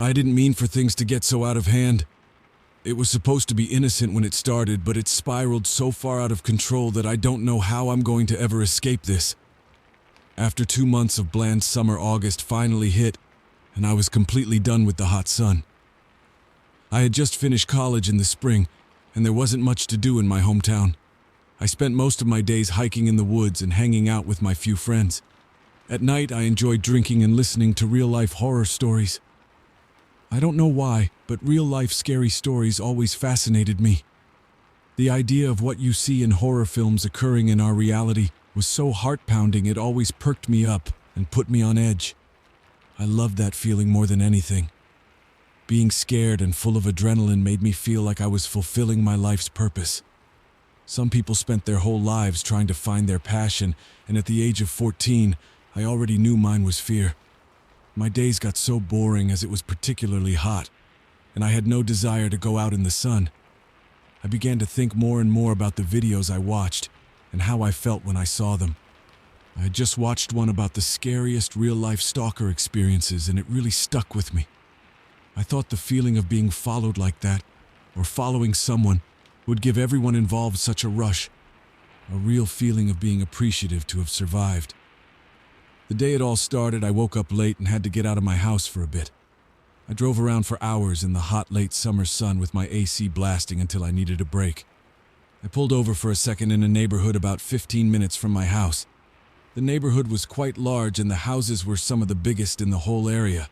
I didn't mean for things to get so out of hand. It was supposed to be innocent when it started, but it spiraled so far out of control that I don't know how I'm going to ever escape this. After 2 months of bland summer, August finally hit, and I was completely done with the hot sun. I had just finished college in the spring, and there wasn't much to do in my hometown. I spent most of my days hiking in the woods and hanging out with my few friends. At night, I enjoyed drinking and listening to real-life horror stories. I don't know why, but real-life scary stories always fascinated me. The idea of what you see in horror films occurring in our reality was so heart-pounding it always perked me up and put me on edge. I loved that feeling more than anything. Being scared and full of adrenaline made me feel like I was fulfilling my life's purpose. Some people spent their whole lives trying to find their passion, and at the age of 14, I already knew mine was fear. My days got so boring as it was particularly hot, and I had no desire to go out in the sun. I began to think more and more about the videos I watched and how I felt when I saw them. I had just watched one about the scariest real-life stalker experiences, and it really stuck with me. I thought the feeling of being followed like that, or following someone, would give everyone involved such a rush, a real feeling of being appreciative to have survived. The day it all started, I woke up late and had to get out of my house for a bit. I drove around for hours in the hot late summer sun with my AC blasting until I needed a break. I pulled over for a second in a neighborhood about 15 minutes from my house. The neighborhood was quite large and the houses were some of the biggest in the whole area.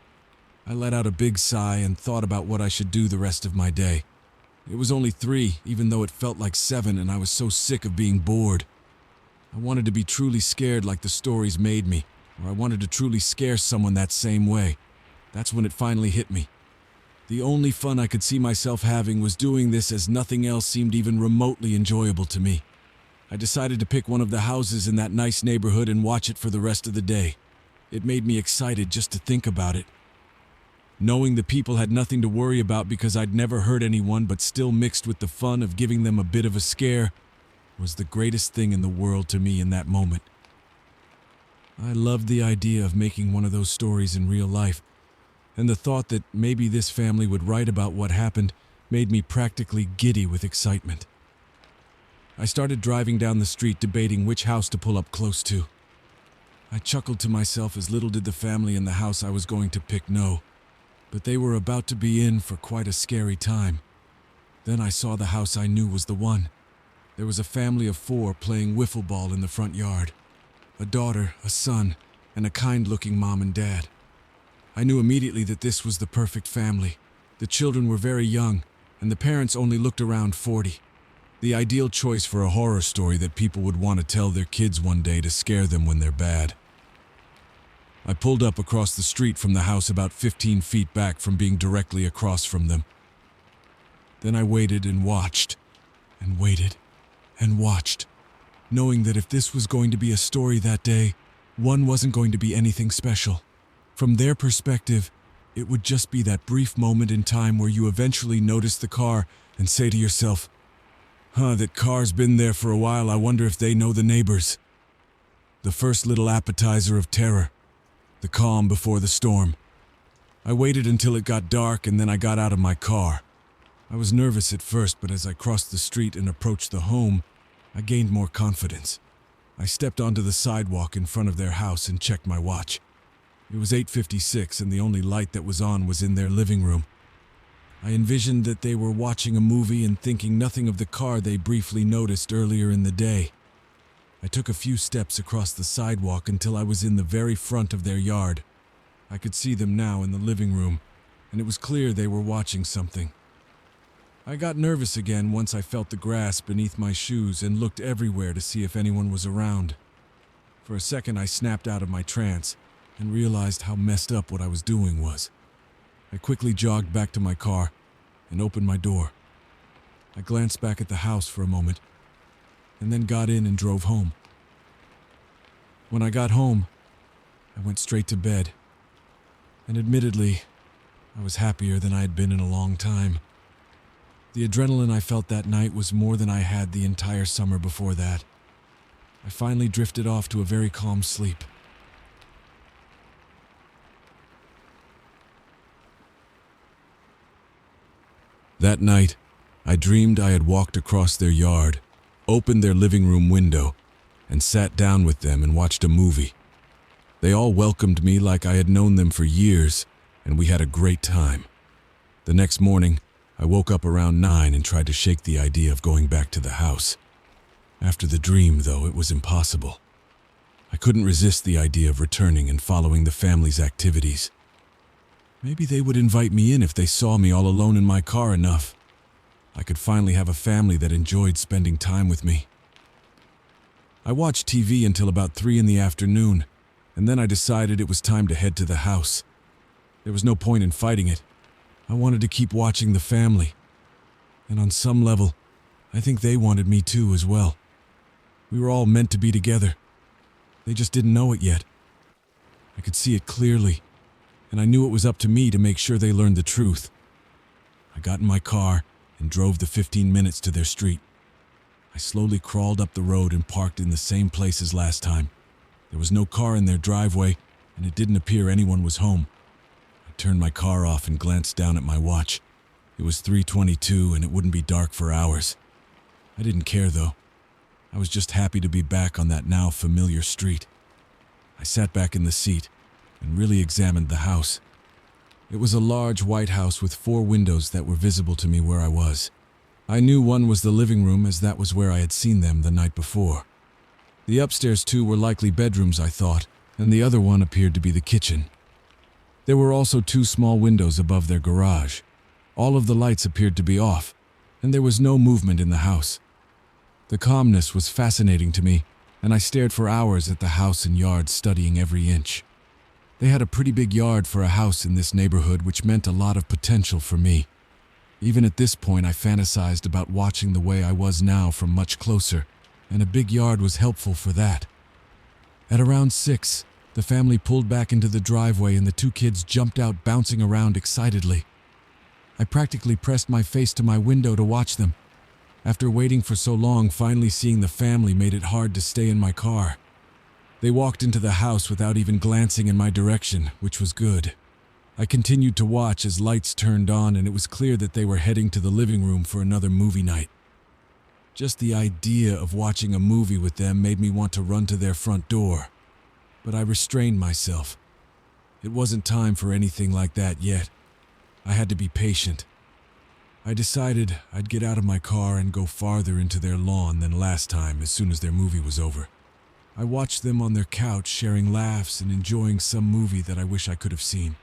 I let out a big sigh and thought about what I should do the rest of my day. It was only 3, even though it felt like 7, and I was so sick of being bored. I wanted to be truly scared like the stories made me, or I wanted to truly scare someone that same way. That's when it finally hit me. The only fun I could see myself having was doing this, as nothing else seemed even remotely enjoyable to me. I decided to pick one of the houses in that nice neighborhood and watch it for the rest of the day. It made me excited just to think about it. Knowing the people had nothing to worry about because I'd never hurt anyone, but still mixed with the fun of giving them a bit of a scare, was the greatest thing in the world to me in that moment. I loved the idea of making one of those stories in real life, and the thought that maybe this family would write about what happened made me practically giddy with excitement. I started driving down the street debating which house to pull up close to. I chuckled to myself, as little did the family in the house I was going to pick know, but they were about to be in for quite a scary time. Then I saw the house I knew was the one. There was a family of 4 playing wiffle ball in the front yard. A daughter, a son, and a kind-looking mom and dad. I knew immediately that this was the perfect family. The children were very young, and the parents only looked around 40. The ideal choice for a horror story that people would want to tell their kids one day to scare them when they're bad. I pulled up across the street from the house about 15 feet back from being directly across from them. Then I waited and watched, and waited, and watched, knowing that if this was going to be a story that day, one wasn't going to be anything special. From their perspective, it would just be that brief moment in time where you eventually notice the car and say to yourself, that car's been there for a while, I wonder if they know the neighbors. The first little appetizer of terror. The calm before the storm. I waited until it got dark and then I got out of my car. I was nervous at first, but as I crossed the street and approached the home, I gained more confidence. I stepped onto the sidewalk in front of their house and checked my watch. It was 8:56 and the only light that was on was in their living room. I envisioned that they were watching a movie and thinking nothing of the car they briefly noticed earlier in the day. I took a few steps across the sidewalk until I was in the very front of their yard. I could see them now in the living room, and it was clear they were watching something. I got nervous again once I felt the grass beneath my shoes and looked everywhere to see if anyone was around. For a second I snapped out of my trance and realized how messed up what I was doing was. I quickly jogged back to my car and opened my door. I glanced back at the house for a moment, and then got in and drove home. When I got home, I went straight to bed, and admittedly, I was happier than I had been in a long time. The adrenaline I felt that night was more than I had the entire summer before that. I finally drifted off to a very calm sleep. That night, I dreamed I had walked across their yard, opened their living room window, and sat down with them and watched a movie. They all welcomed me like I had known them for years, and we had a great time. The next morning, I woke up around 9 and tried to shake the idea of going back to the house. After the dream, though, it was impossible. I couldn't resist the idea of returning and following the family's activities. Maybe they would invite me in if they saw me all alone in my car enough. I could finally have a family that enjoyed spending time with me. I watched TV until about 3 in the afternoon, and then I decided it was time to head to the house. There was no point in fighting it. I wanted to keep watching the family. And on some level, I think they wanted me to as well. We were all meant to be together. They just didn't know it yet. I could see it clearly, and I knew it was up to me to make sure they learned the truth. I got in my car and drove the 15 minutes to their street. I slowly crawled up the road and parked in the same place as last time. There was no car in their driveway, and it didn't appear anyone was home. I turned my car off and glanced down at my watch. It was 3:22 and it wouldn't be dark for hours. I didn't care though. I was just happy to be back on that now familiar street. I sat back in the seat and really examined the house. It was a large white house with 4 windows that were visible to me where I was. I knew one was the living room as that was where I had seen them the night before. The upstairs 2 were likely bedrooms, I thought, and the other one appeared to be the kitchen. There were also 2 small windows above their garage. All of the lights appeared to be off, and there was no movement in the house. The calmness was fascinating to me, and I stared for hours at the house and yard, studying every inch. They had a pretty big yard for a house in this neighborhood, which meant a lot of potential for me. Even at this point, I fantasized about watching the way I was now from much closer, and a big yard was helpful for that. At around 6, the family pulled back into the driveway and the 2 kids jumped out, bouncing around excitedly. I practically pressed my face to my window to watch them. After waiting for so long, finally seeing the family made it hard to stay in my car. They walked into the house without even glancing in my direction, which was good. I continued to watch as lights turned on, and it was clear that they were heading to the living room for another movie night. Just the idea of watching a movie with them made me want to run to their front door, but I restrained myself. It wasn't time for anything like that yet. I had to be patient. I decided I'd get out of my car and go farther into their lawn than last time as soon as their movie was over. I watched them on their couch, sharing laughs and enjoying some movie that I wish I could have seen.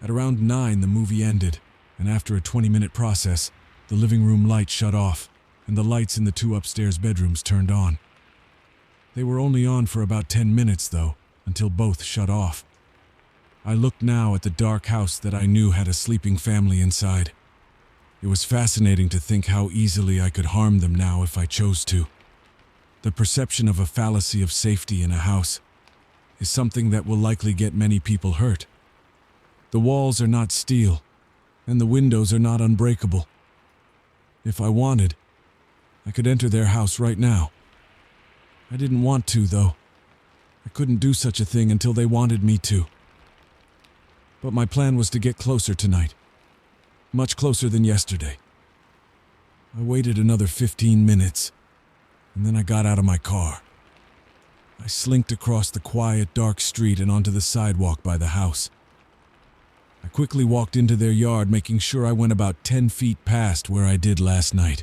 At around 9, the movie ended, and after a 20-minute process, the living room light shut off, and the lights in the 2 upstairs bedrooms turned on. They were only on for about 10 minutes, though, until both shut off. I looked now at the dark house that I knew had a sleeping family inside. It was fascinating to think how easily I could harm them now if I chose to. The perception of a fallacy of safety in a house is something that will likely get many people hurt. The walls are not steel, and the windows are not unbreakable. If I wanted, I could enter their house right now. I didn't want to, though. I couldn't do such a thing until they wanted me to. But my plan was to get closer tonight. Much closer than yesterday. I waited another 15 minutes, and then I got out of my car. I slinked across the quiet, dark street and onto the sidewalk by the house. I quickly walked into their yard, making sure I went about 10 feet past where I did last night.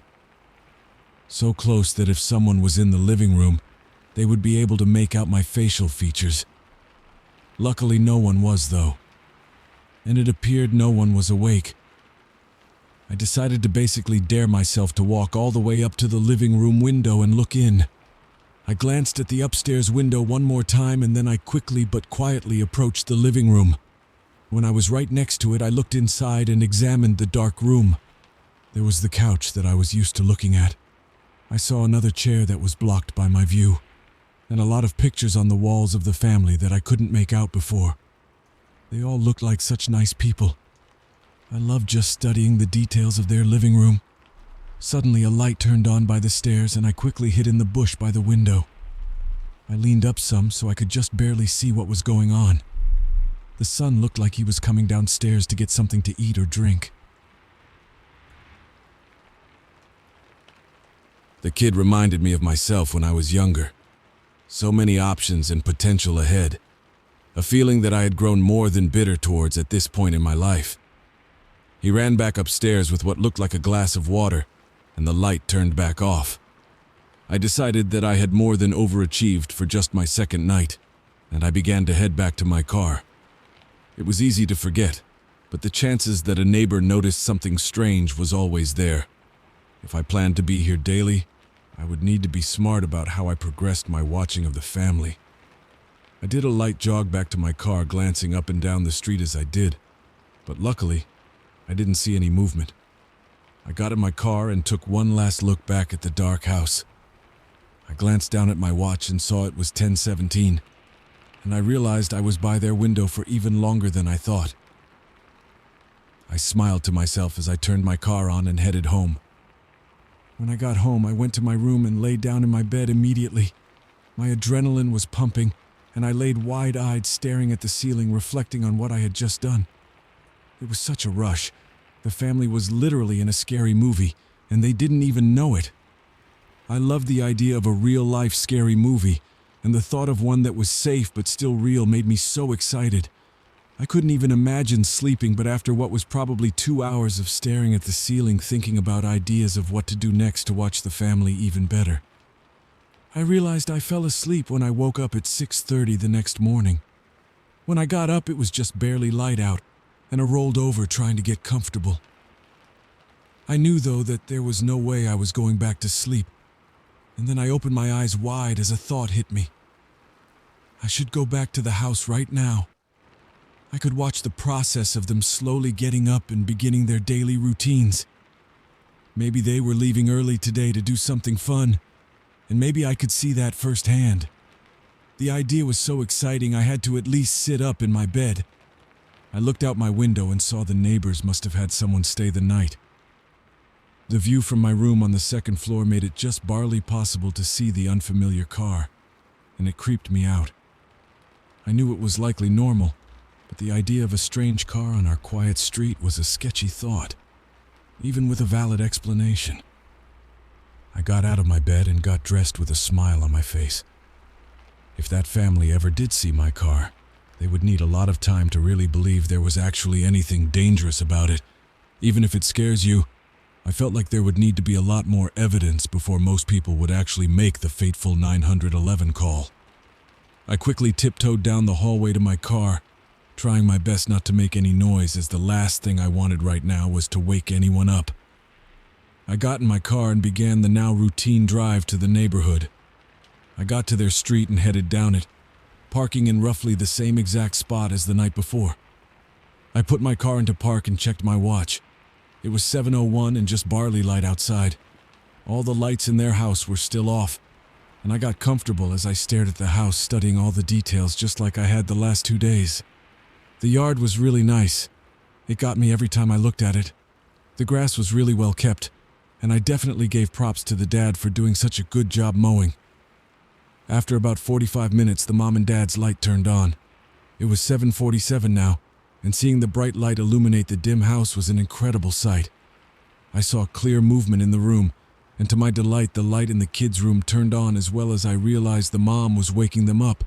So close that if someone was in the living room, they would be able to make out my facial features. Luckily, no one was, though. And it appeared no one was awake. I decided to basically dare myself to walk all the way up to the living room window and look in. I glanced at the upstairs window one more time, and then I quickly but quietly approached the living room. When I was right next to it, I looked inside and examined the dark room. There was the couch that I was used to looking at. I saw another chair that was blocked by my view, and a lot of pictures on the walls of the family that I couldn't make out before. They all looked like such nice people. I loved just studying the details of their living room. Suddenly, a light turned on by the stairs, and I quickly hid in the bush by the window. I leaned up some so I could just barely see what was going on. The sun looked like he was coming downstairs to get something to eat or drink. The kid reminded me of myself when I was younger. So many options and potential ahead. A feeling that I had grown more than bitter towards at this point in my life. He ran back upstairs with what looked like a glass of water, and the light turned back off. I decided that I had more than overachieved for just my second night, and I began to head back to my car. It was easy to forget, but the chances that a neighbor noticed something strange was always there. If I planned to be here daily, I would need to be smart about how I progressed my watching of the family. I did a light jog back to my car, glancing up and down the street as I did, but luckily, I didn't see any movement. I got in my car and took one last look back at the dark house. I glanced down at my watch and saw it was 10:17, and I realized I was by their window for even longer than I thought. I smiled to myself as I turned my car on and headed home. When I got home, I went to my room and laid down in my bed immediately. My adrenaline was pumping, and I laid wide-eyed staring at the ceiling, reflecting on what I had just done. It was such a rush. The family was literally in a scary movie, and they didn't even know it. I loved the idea of a real-life scary movie, and the thought of one that was safe but still real made me so excited. I couldn't even imagine sleeping, but after what was probably 2 hours of staring at the ceiling, thinking about ideas of what to do next to watch the family even better, I realized I fell asleep when I woke up at 6:30 the next morning. When I got up, it was just barely light out, and I rolled over trying to get comfortable. I knew, though, that there was no way I was going back to sleep, and then I opened my eyes wide as a thought hit me. I should go back to the house right now. I could watch the process of them slowly getting up and beginning their daily routines. Maybe they were leaving early today to do something fun, and maybe I could see that firsthand. The idea was so exciting I had to at least sit up in my bed. I looked out my window and saw the neighbors must have had someone stay the night. The view from my room on the second floor made it just barely possible to see the unfamiliar car, and it creeped me out. I knew it was likely normal, but the idea of a strange car on our quiet street was a sketchy thought, even with a valid explanation. I got out of my bed and got dressed with a smile on my face. If that family ever did see my car, they would need a lot of time to really believe there was actually anything dangerous about it. Even if it scares you, I felt like there would need to be a lot more evidence before most people would actually make the fateful 911 call. I quickly tiptoed down the hallway to my car, trying my best not to make any noise, as the last thing I wanted right now was to wake anyone up. I got in my car and began the now routine drive to the neighborhood. I got to their street and headed down it, parking in roughly the same exact spot as the night before. I put my car into park and checked my watch. It was 7:01 and just barely light outside. All the lights in their house were still off, and I got comfortable as I stared at the house, studying all the details just like I had the last 2 days. The yard was really nice. It got me every time I looked at it. The grass was really well kept, and I definitely gave props to the dad for doing such a good job mowing. After about 45 minutes, the mom and dad's light turned on. It was 7:47 now, and seeing the bright light illuminate the dim house was an incredible sight. I saw clear movement in the room, and to my delight, the light in the kids' room turned on, as well as I realized the mom was waking them up.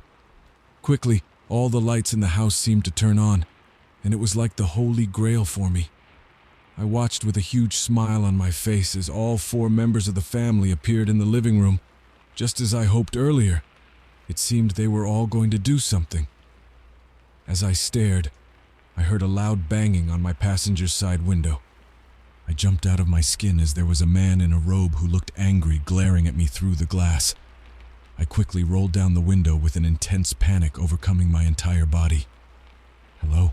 Quickly, all the lights in the house seemed to turn on, and it was like the holy grail for me. I watched with a huge smile on my face as all 4 members of the family appeared in the living room, just as I hoped earlier. It seemed they were all going to do something. As I stared, I heard a loud banging on my passenger's side window. I jumped out of my skin as there was a man in a robe who looked angry, glaring at me through the glass. I quickly rolled down the window with an intense panic overcoming my entire body. "Hello?"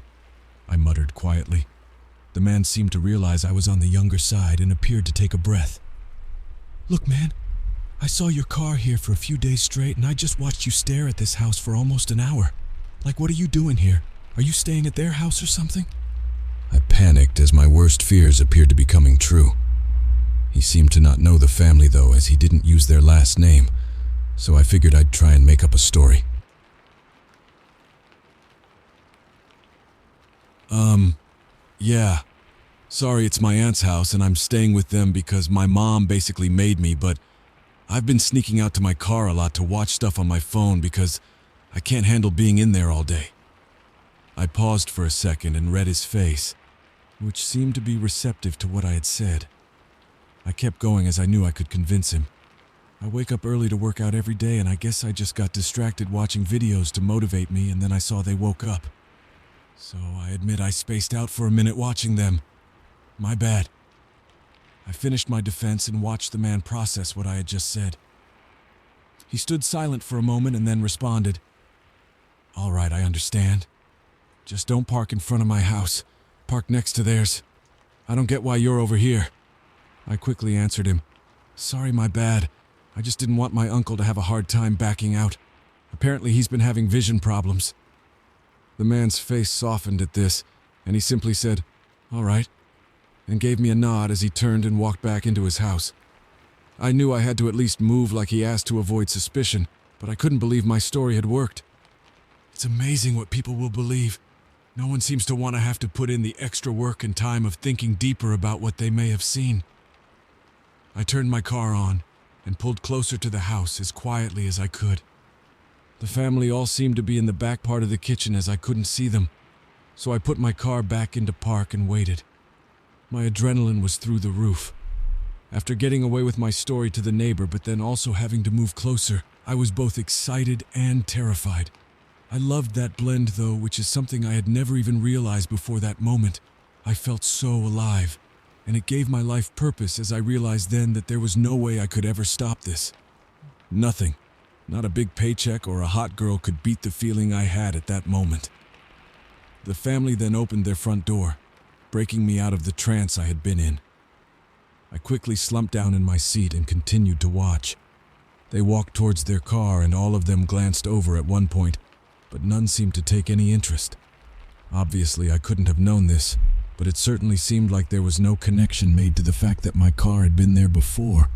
I muttered quietly. The man seemed to realize I was on the younger side and appeared to take a breath. "Look, man, I saw your car here for a few days straight, and I just watched you stare at this house for almost an hour. Like, what are you doing here? Are you staying at their house or something?" I panicked as my worst fears appeared to be coming true. He seemed to not know the family, though, as he didn't use their last name, so I figured I'd try and make up a story. Yeah. Sorry, it's my aunt's house, and I'm staying with them because my mom basically made me, but I've been sneaking out to my car a lot to watch stuff on my phone because I can't handle being in there all day. I paused for a second and read his face, which seemed to be receptive to what I had said. I kept going as I knew I could convince him. I wake up early to work out every day, and I guess I just got distracted watching videos to motivate me, and then I saw they woke up. So I admit I spaced out for a minute watching them. My bad. I finished my defense and watched the man process what I had just said. He stood silent for a moment and then responded, "All right, I understand. Just don't park in front of my house. Park next to theirs. I don't get why you're over here." I quickly answered him, "Sorry, my bad. I just didn't want my uncle to have a hard time backing out. Apparently he's been having vision problems." The man's face softened at this, and he simply said, "All right," and gave me a nod as he turned and walked back into his house. I knew I had to at least move like he asked to avoid suspicion, but I couldn't believe my story had worked. It's amazing what people will believe. No one seems to want to have to put in the extra work and time of thinking deeper about what they may have seen. I turned my car on and pulled closer to the house as quietly as I could. The family all seemed to be in the back part of the kitchen as I couldn't see them, so I put my car back into park and waited. My adrenaline was through the roof. After getting away with my story to the neighbor but then also having to move closer, I was both excited and terrified. I loved that blend though, which is something I had never even realized before that moment. I felt so alive, and it gave my life purpose as I realized then that there was no way I could ever stop this. Nothing, not a big paycheck or a hot girl could beat the feeling I had at that moment. The family then opened their front door, breaking me out of the trance I had been in. I quickly slumped down in my seat and continued to watch. They walked towards their car and all of them glanced over at one point, but none seemed to take any interest. Obviously, I couldn't have known this, but it certainly seemed like there was no connection made to the fact that my car had been there before.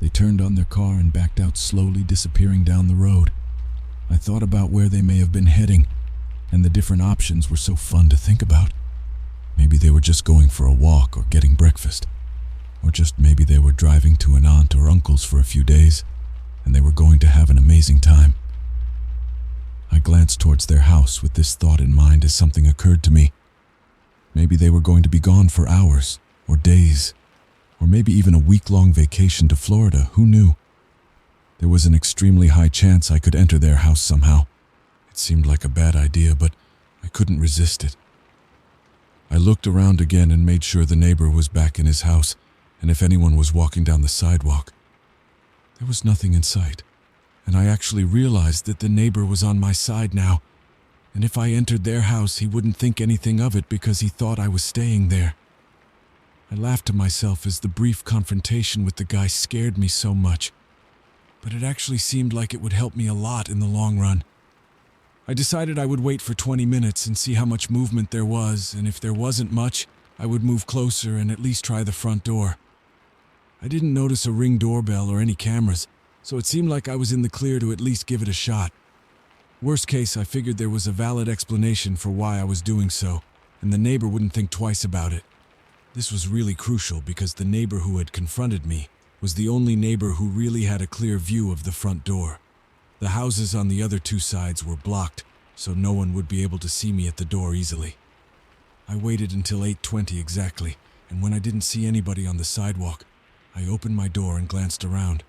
They turned on their car and backed out slowly, disappearing down the road. I thought about where they may have been heading, and the different options were so fun to think about. Maybe they were just going for a walk or getting breakfast, or just maybe they were driving to an aunt or uncle's for a few days, and they were going to have an amazing time. I glanced towards their house with this thought in mind as something occurred to me. Maybe they were going to be gone for hours, or days, or maybe even a week-long vacation to Florida, who knew? There was an extremely high chance I could enter their house somehow. It seemed like a bad idea, but I couldn't resist it. I looked around again and made sure the neighbor was back in his house, and if anyone was walking down the sidewalk. There was nothing in sight, and I actually realized that the neighbor was on my side now, and if I entered their house, he wouldn't think anything of it because he thought I was staying there. I laughed to myself as the brief confrontation with the guy scared me so much, but it actually seemed like it would help me a lot in the long run. I decided I would wait for 20 minutes and see how much movement there was, and if there wasn't much, I would move closer and at least try the front door. I didn't notice a Ring doorbell or any cameras, so it seemed like I was in the clear to at least give it a shot. Worst case, I figured there was a valid explanation for why I was doing so, and the neighbor wouldn't think twice about it. This was really crucial because the neighbor who had confronted me was the only neighbor who really had a clear view of the front door. The houses on the other two sides were blocked, so no one would be able to see me at the door easily. I waited until 8:20 exactly, and when I didn't see anybody on the sidewalk, I opened my door and glanced around.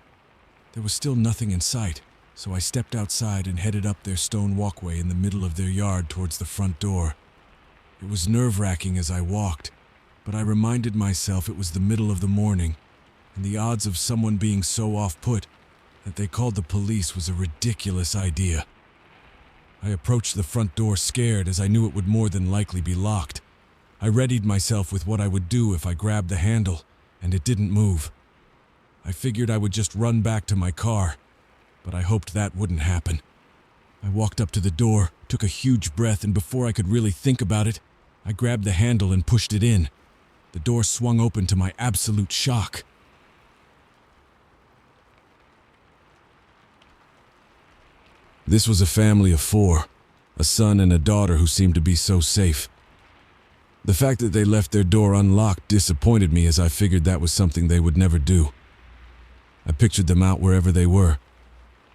There was still nothing in sight, so I stepped outside and headed up their stone walkway in the middle of their yard towards the front door. It was nerve-wracking as I walked, but I reminded myself it was the middle of the morning, and the odds of someone being so off-put that they called the police was a ridiculous idea. I approached the front door scared as I knew it would more than likely be locked. I readied myself with what I would do if I grabbed the handle, and it didn't move. I figured I would just run back to my car, but I hoped that wouldn't happen. I walked up to the door, took a huge breath, and before I could really think about it, I grabbed the handle and pushed it in. The door swung open to my absolute shock. This was a family of 4, a son and a daughter who seemed to be so safe. The fact that they left their door unlocked disappointed me as I figured that was something they would never do. I pictured them out wherever they were,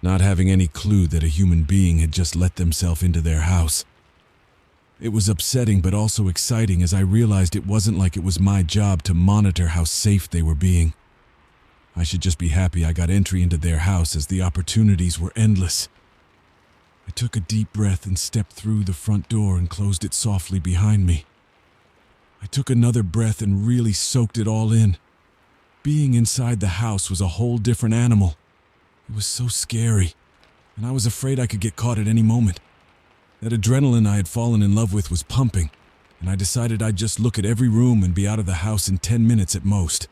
not having any clue that a human being had just let themselves into their house. It was upsetting but also exciting as I realized it wasn't like it was my job to monitor how safe they were being. I should just be happy I got entry into their house as the opportunities were endless. I took a deep breath and stepped through the front door and closed it softly behind me. I took another breath and really soaked it all in. Being inside the house was a whole different animal. It was so scary, and I was afraid I could get caught at any moment. That adrenaline I had fallen in love with was pumping, and I decided I'd just look at every room and be out of the house in 10 minutes at most.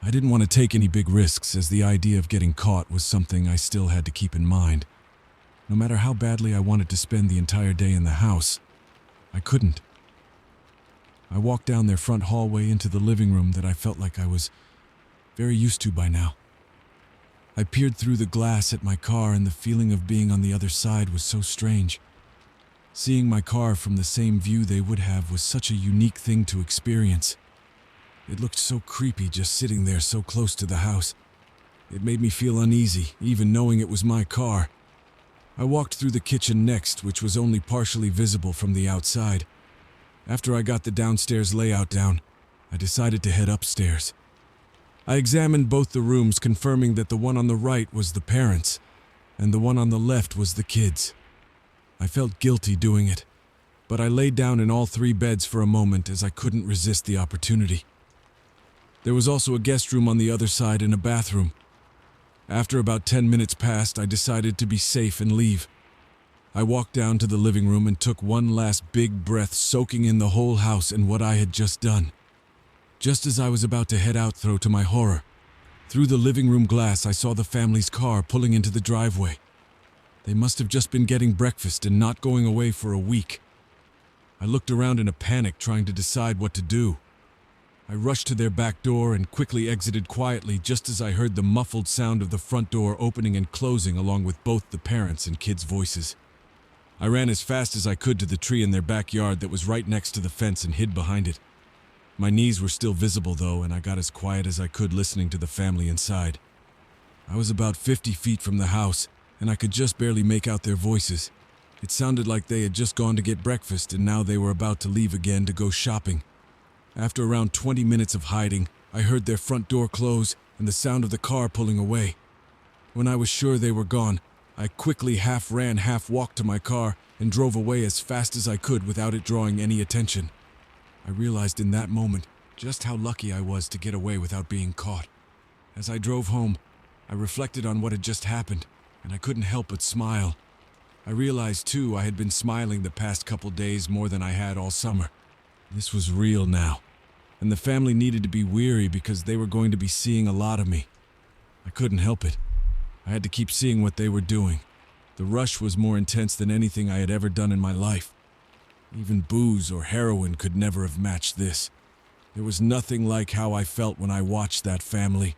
I didn't want to take any big risks, as the idea of getting caught was something I still had to keep in mind. No matter how badly I wanted to spend the entire day in the house, I couldn't. I walked down their front hallway into the living room that I felt like I was very used to by now. I peered through the glass at my car, and the feeling of being on the other side was so strange. Seeing my car from the same view they would have was such a unique thing to experience. It looked so creepy just sitting there so close to the house. It made me feel uneasy, even knowing it was my car. I walked through the kitchen next, which was only partially visible from the outside. After I got the downstairs layout down, I decided to head upstairs. I examined both the rooms, confirming that the one on the right was the parents, and the one on the left was the kids. I felt guilty doing it, but I laid down in all 3 beds for a moment as I couldn't resist the opportunity. There was also a guest room on the other side and a bathroom. After about 10 minutes passed, I decided to be safe and leave. I walked down to the living room and took one last big breath, soaking in the whole house and what I had just done. Just as I was about to head out, though, to my horror, through the living room glass I saw the family's car pulling into the driveway. They must have just been getting breakfast and not going away for a week. I looked around in a panic, trying to decide what to do. I rushed to their back door and quickly exited quietly just as I heard the muffled sound of the front door opening and closing, along with both the parents' and kids' voices. I ran as fast as I could to the tree in their backyard that was right next to the fence and hid behind it. My knees were still visible though, and I got as quiet as I could, listening to the family inside. I was about 50 feet from the house, and I could just barely make out their voices. It sounded like they had just gone to get breakfast and now they were about to leave again to go shopping. After around 20 minutes of hiding, I heard their front door close and the sound of the car pulling away. When I was sure they were gone, I quickly half ran, half walked to my car and drove away as fast as I could without it drawing any attention. I realized in that moment just how lucky I was to get away without being caught. As I drove home, I reflected on what had just happened, and I couldn't help but smile. I realized too I had been smiling the past couple days more than I had all summer. This was real now, and the family needed to be weary because they were going to be seeing a lot of me. I couldn't help it. I had to keep seeing what they were doing. The rush was more intense than anything I had ever done in my life. Even booze or heroin could never have matched this. There was nothing like how I felt when I watched that family.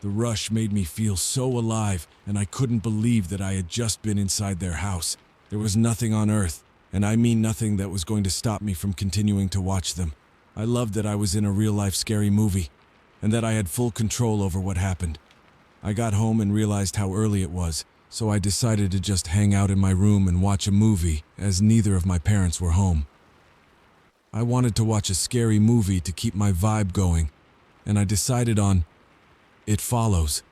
The rush made me feel so alive, and I couldn't believe that I had just been inside their house. There was nothing on earth, and I mean nothing, that was going to stop me from continuing to watch them. I loved that I was in a real-life scary movie, and that I had full control over what happened. I got home and realized how early it was, so I decided to just hang out in my room and watch a movie, as neither of my parents were home. I wanted to watch a scary movie to keep my vibe going, and I decided on It Follows.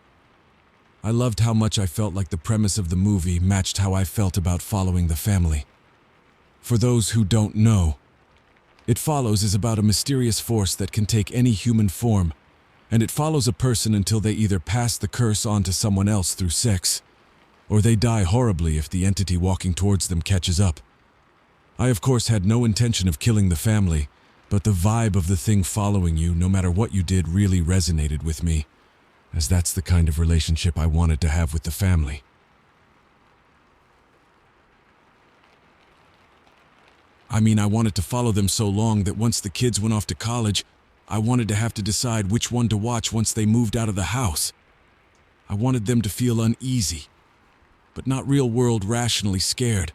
I loved how much I felt like the premise of the movie matched how I felt about following the family. For those who don't know, It Follows is about a mysterious force that can take any human form, and it follows a person until they either pass the curse on to someone else through sex, or they die horribly if the entity walking towards them catches up. I, of course, had no intention of killing the family, but the vibe of the thing following you, no matter what you did, really resonated with me, as that's the kind of relationship I wanted to have with the family. I mean, I wanted to follow them so long that once the kids went off to college, I wanted to have to decide which one to watch once they moved out of the house. I wanted them to feel uneasy, but not real-world rationally scared.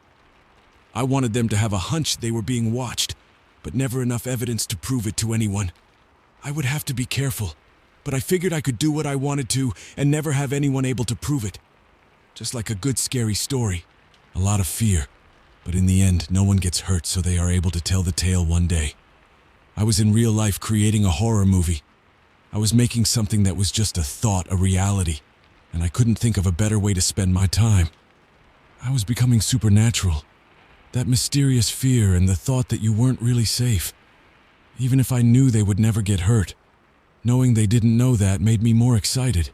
I wanted them to have a hunch they were being watched, but never enough evidence to prove it to anyone. I would have to be careful, but I figured I could do what I wanted to and never have anyone able to prove it. Just like a good scary story. A lot of fear, but in the end, no one gets hurt, so they are able to tell the tale one day. I was in real life creating a horror movie. I was making something that was just a thought, a reality, and I couldn't think of a better way to spend my time. I was becoming supernatural. That mysterious fear and the thought that you weren't really safe. Even if I knew they would never get hurt, knowing they didn't know that made me more excited.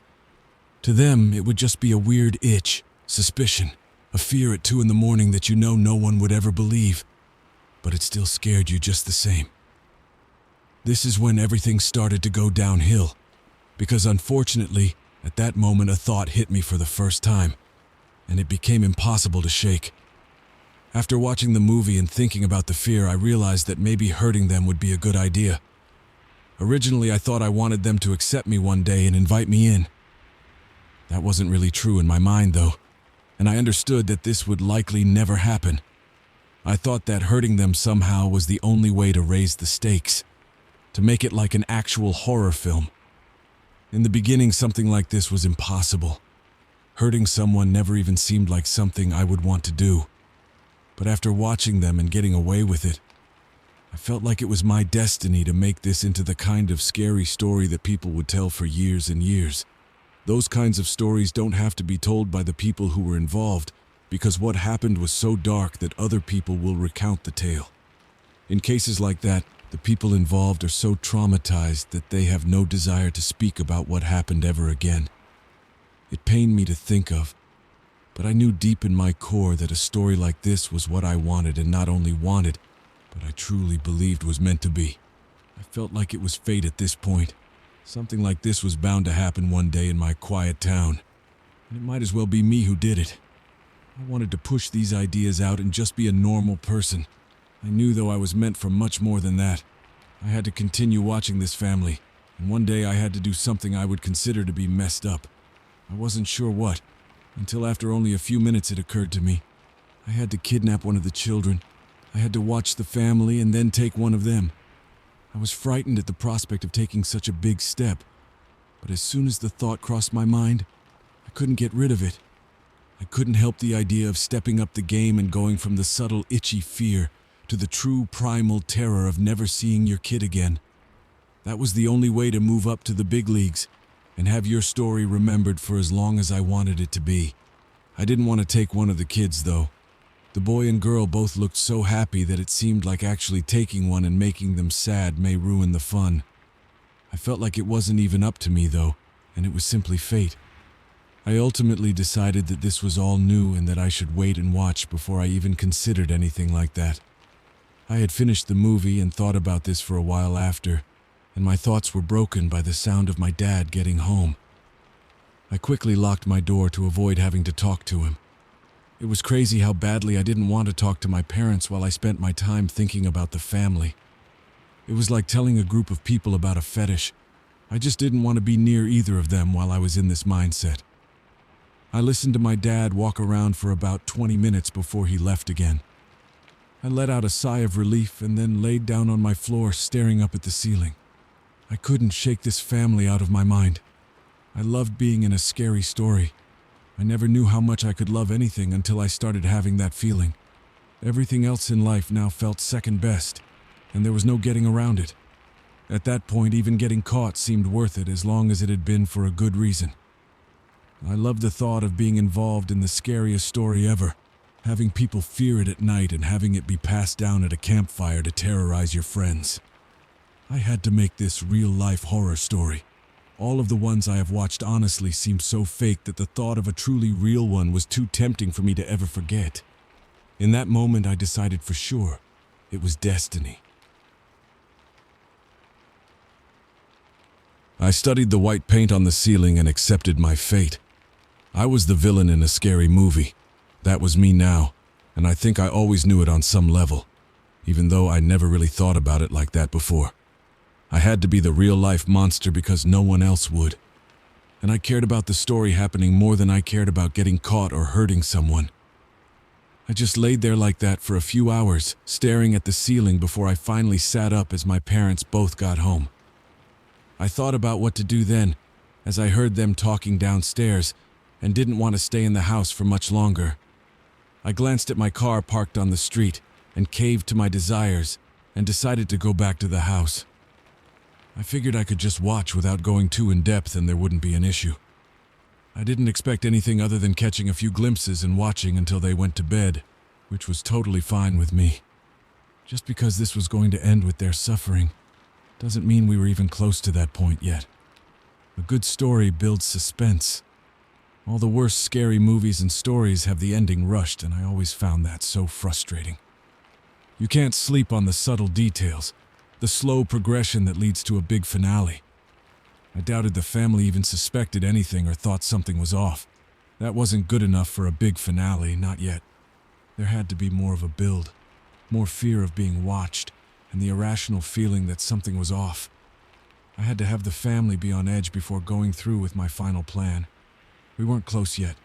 To them, it would just be a weird itch, suspicion, a fear at 2 a.m. that you know no one would ever believe, but it still scared you just the same. This is when everything started to go downhill, because unfortunately, at that moment a thought hit me for the first time, and it became impossible to shake. After watching the movie and thinking about the fear, I realized that maybe hurting them would be a good idea. Originally, I thought I wanted them to accept me one day and invite me in. That wasn't really true in my mind, though, and I understood that this would likely never happen. I thought that hurting them somehow was the only way to raise the stakes, to make it like an actual horror film. In the beginning, something like this was impossible. Hurting someone never even seemed like something I would want to do. But after watching them and getting away with it, I felt like it was my destiny to make this into the kind of scary story that people would tell for years and years. Those kinds of stories don't have to be told by the people who were involved, because what happened was so dark that other people will recount the tale. In cases like that, the people involved are so traumatized that they have no desire to speak about what happened ever again. It pained me to think of, but I knew deep in my core that a story like this was what I wanted, and not only wanted, but I truly believed was meant to be. I felt like it was fate at this point. Something like this was bound to happen one day in my quiet town, and it might as well be me who did it. I wanted to push these ideas out and just be a normal person. I knew, though, I was meant for much more than that. I had to continue watching this family, and one day I had to do something I would consider to be messed up. I wasn't sure what, until after only a few minutes it occurred to me. I had to kidnap one of the children. I had to watch the family and then take one of them. I was frightened at the prospect of taking such a big step, but as soon as the thought crossed my mind, I couldn't get rid of it. I couldn't help the idea of stepping up the game and going from the subtle, itchy fear to the true primal terror of never seeing your kid again. That was the only way to move up to the big leagues and have your story remembered for as long as I wanted it to be. I didn't want to take one of the kids, though. The boy and girl both looked so happy that it seemed like actually taking one and making them sad may ruin the fun. I felt like it wasn't even up to me, though, and it was simply fate. I ultimately decided that this was all new and that I should wait and watch before I even considered anything like that. I had finished the movie and thought about this for a while after, and my thoughts were broken by the sound of my dad getting home. I quickly locked my door to avoid having to talk to him. It was crazy how badly I didn't want to talk to my parents while I spent my time thinking about the family. It was like telling a group of people about a fetish. I just didn't want to be near either of them while I was in this mindset. I listened to my dad walk around for about 20 minutes before he left again. I let out a sigh of relief and then laid down on my floor staring up at the ceiling. I couldn't shake this family out of my mind. I loved being in a scary story. I never knew how much I could love anything until I started having that feeling. Everything else in life now felt second best, and there was no getting around it. At that point, even getting caught seemed worth it as long as it had been for a good reason. I loved the thought of being involved in the scariest story ever, having people fear it at night and having it be passed down at a campfire to terrorize your friends. I had to make this real-life horror story. All of the ones I have watched honestly seem so fake that the thought of a truly real one was too tempting for me to ever forget. In that moment, I decided for sure it was destiny. I studied the white paint on the ceiling and accepted my fate. I was the villain in a scary movie. That was me now, and I think I always knew it on some level, even though I never really thought about it like that before. I had to be the real-life monster because no one else would. And I cared about the story happening more than I cared about getting caught or hurting someone. I just laid there like that for a few hours, staring at the ceiling before I finally sat up as my parents both got home. I thought about what to do then, as I heard them talking downstairs and didn't want to stay in the house for much longer. I glanced at my car parked on the street and caved to my desires and decided to go back to the house. I figured I could just watch without going too in depth and there wouldn't be an issue. I didn't expect anything other than catching a few glimpses and watching until they went to bed, which was totally fine with me. Just because this was going to end with their suffering doesn't mean we were even close to that point yet. A good story builds suspense. All the worst scary movies and stories have the ending rushed, and I always found that so frustrating. You can't sleep on the subtle details, the slow progression that leads to a big finale. I doubted the family even suspected anything or thought something was off. That wasn't good enough for a big finale, not yet. There had to be more of a build, more fear of being watched, and the irrational feeling that something was off. I had to have the family be on edge before going through with my final plan. We weren't close yet.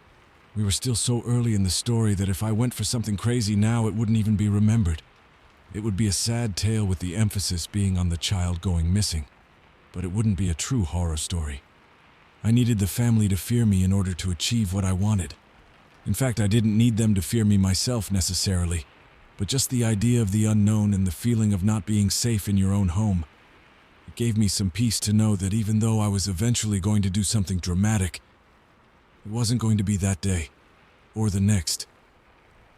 We were still so early in the story that if I went for something crazy now, it wouldn't even be remembered. It would be a sad tale with the emphasis being on the child going missing, but it wouldn't be a true horror story. I needed the family to fear me in order to achieve what I wanted. In fact, I didn't need them to fear me myself necessarily, but just the idea of the unknown and the feeling of not being safe in your own home. It gave me some peace to know that even though I was eventually going to do something dramatic, it wasn't going to be that day, or the next.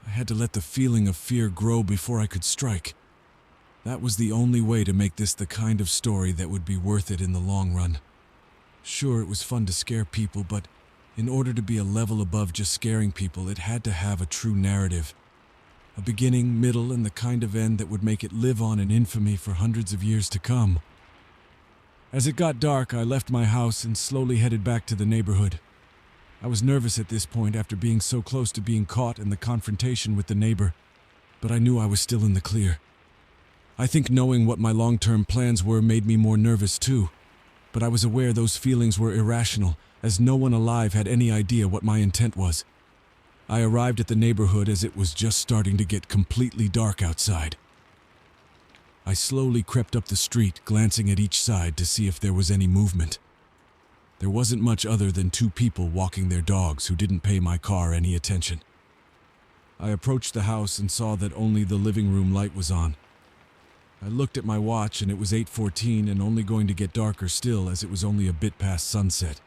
I had to let the feeling of fear grow before I could strike. That was the only way to make this the kind of story that would be worth it in the long run. Sure, it was fun to scare people, but in order to be a level above just scaring people, it had to have a true narrative. A beginning, middle, and the kind of end that would make it live on in infamy for hundreds of years to come. As it got dark, I left my house and slowly headed back to the neighborhood. I was nervous at this point after being so close to being caught in the confrontation with the neighbor, but I knew I was still in the clear. I think knowing what my long-term plans were made me more nervous too, but I was aware those feelings were irrational, as no one alive had any idea what my intent was. I arrived at the neighborhood as it was just starting to get completely dark outside. I slowly crept up the street, glancing at each side to see if there was any movement. There wasn't much other than two people walking their dogs who didn't pay my car any attention. I approached the house and saw that only the living room light was on. I looked at my watch and it was 8:14 and only going to get darker still as it was only a bit past sunset.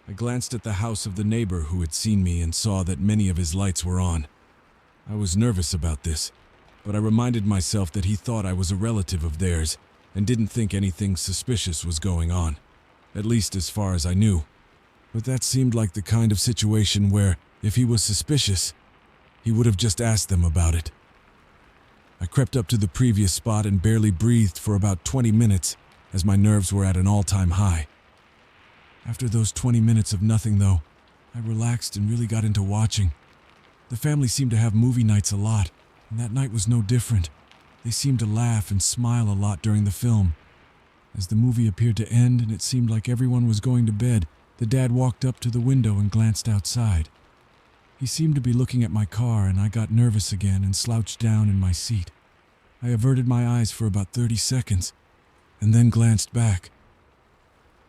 I glanced at the house of the neighbor who had seen me and saw that many of his lights were on. I was nervous about this, but I reminded myself that he thought I was a relative of theirs and didn't think anything suspicious was going on, at least as far as I knew. But that seemed like the kind of situation where, if he was suspicious, he would have just asked them about it. I crept up to the previous spot and barely breathed for about 20 minutes as my nerves were at an all-time high. After those 20 minutes of nothing, though, I relaxed and really got into watching. The family seemed to have movie nights a lot, and that night was no different. They seemed to laugh and smile a lot during the film. As the movie appeared to end and it seemed like everyone was going to bed, the dad walked up to the window and glanced outside. He seemed to be looking at my car, and I got nervous again and slouched down in my seat. I averted my eyes for about 30 seconds, and then glanced back.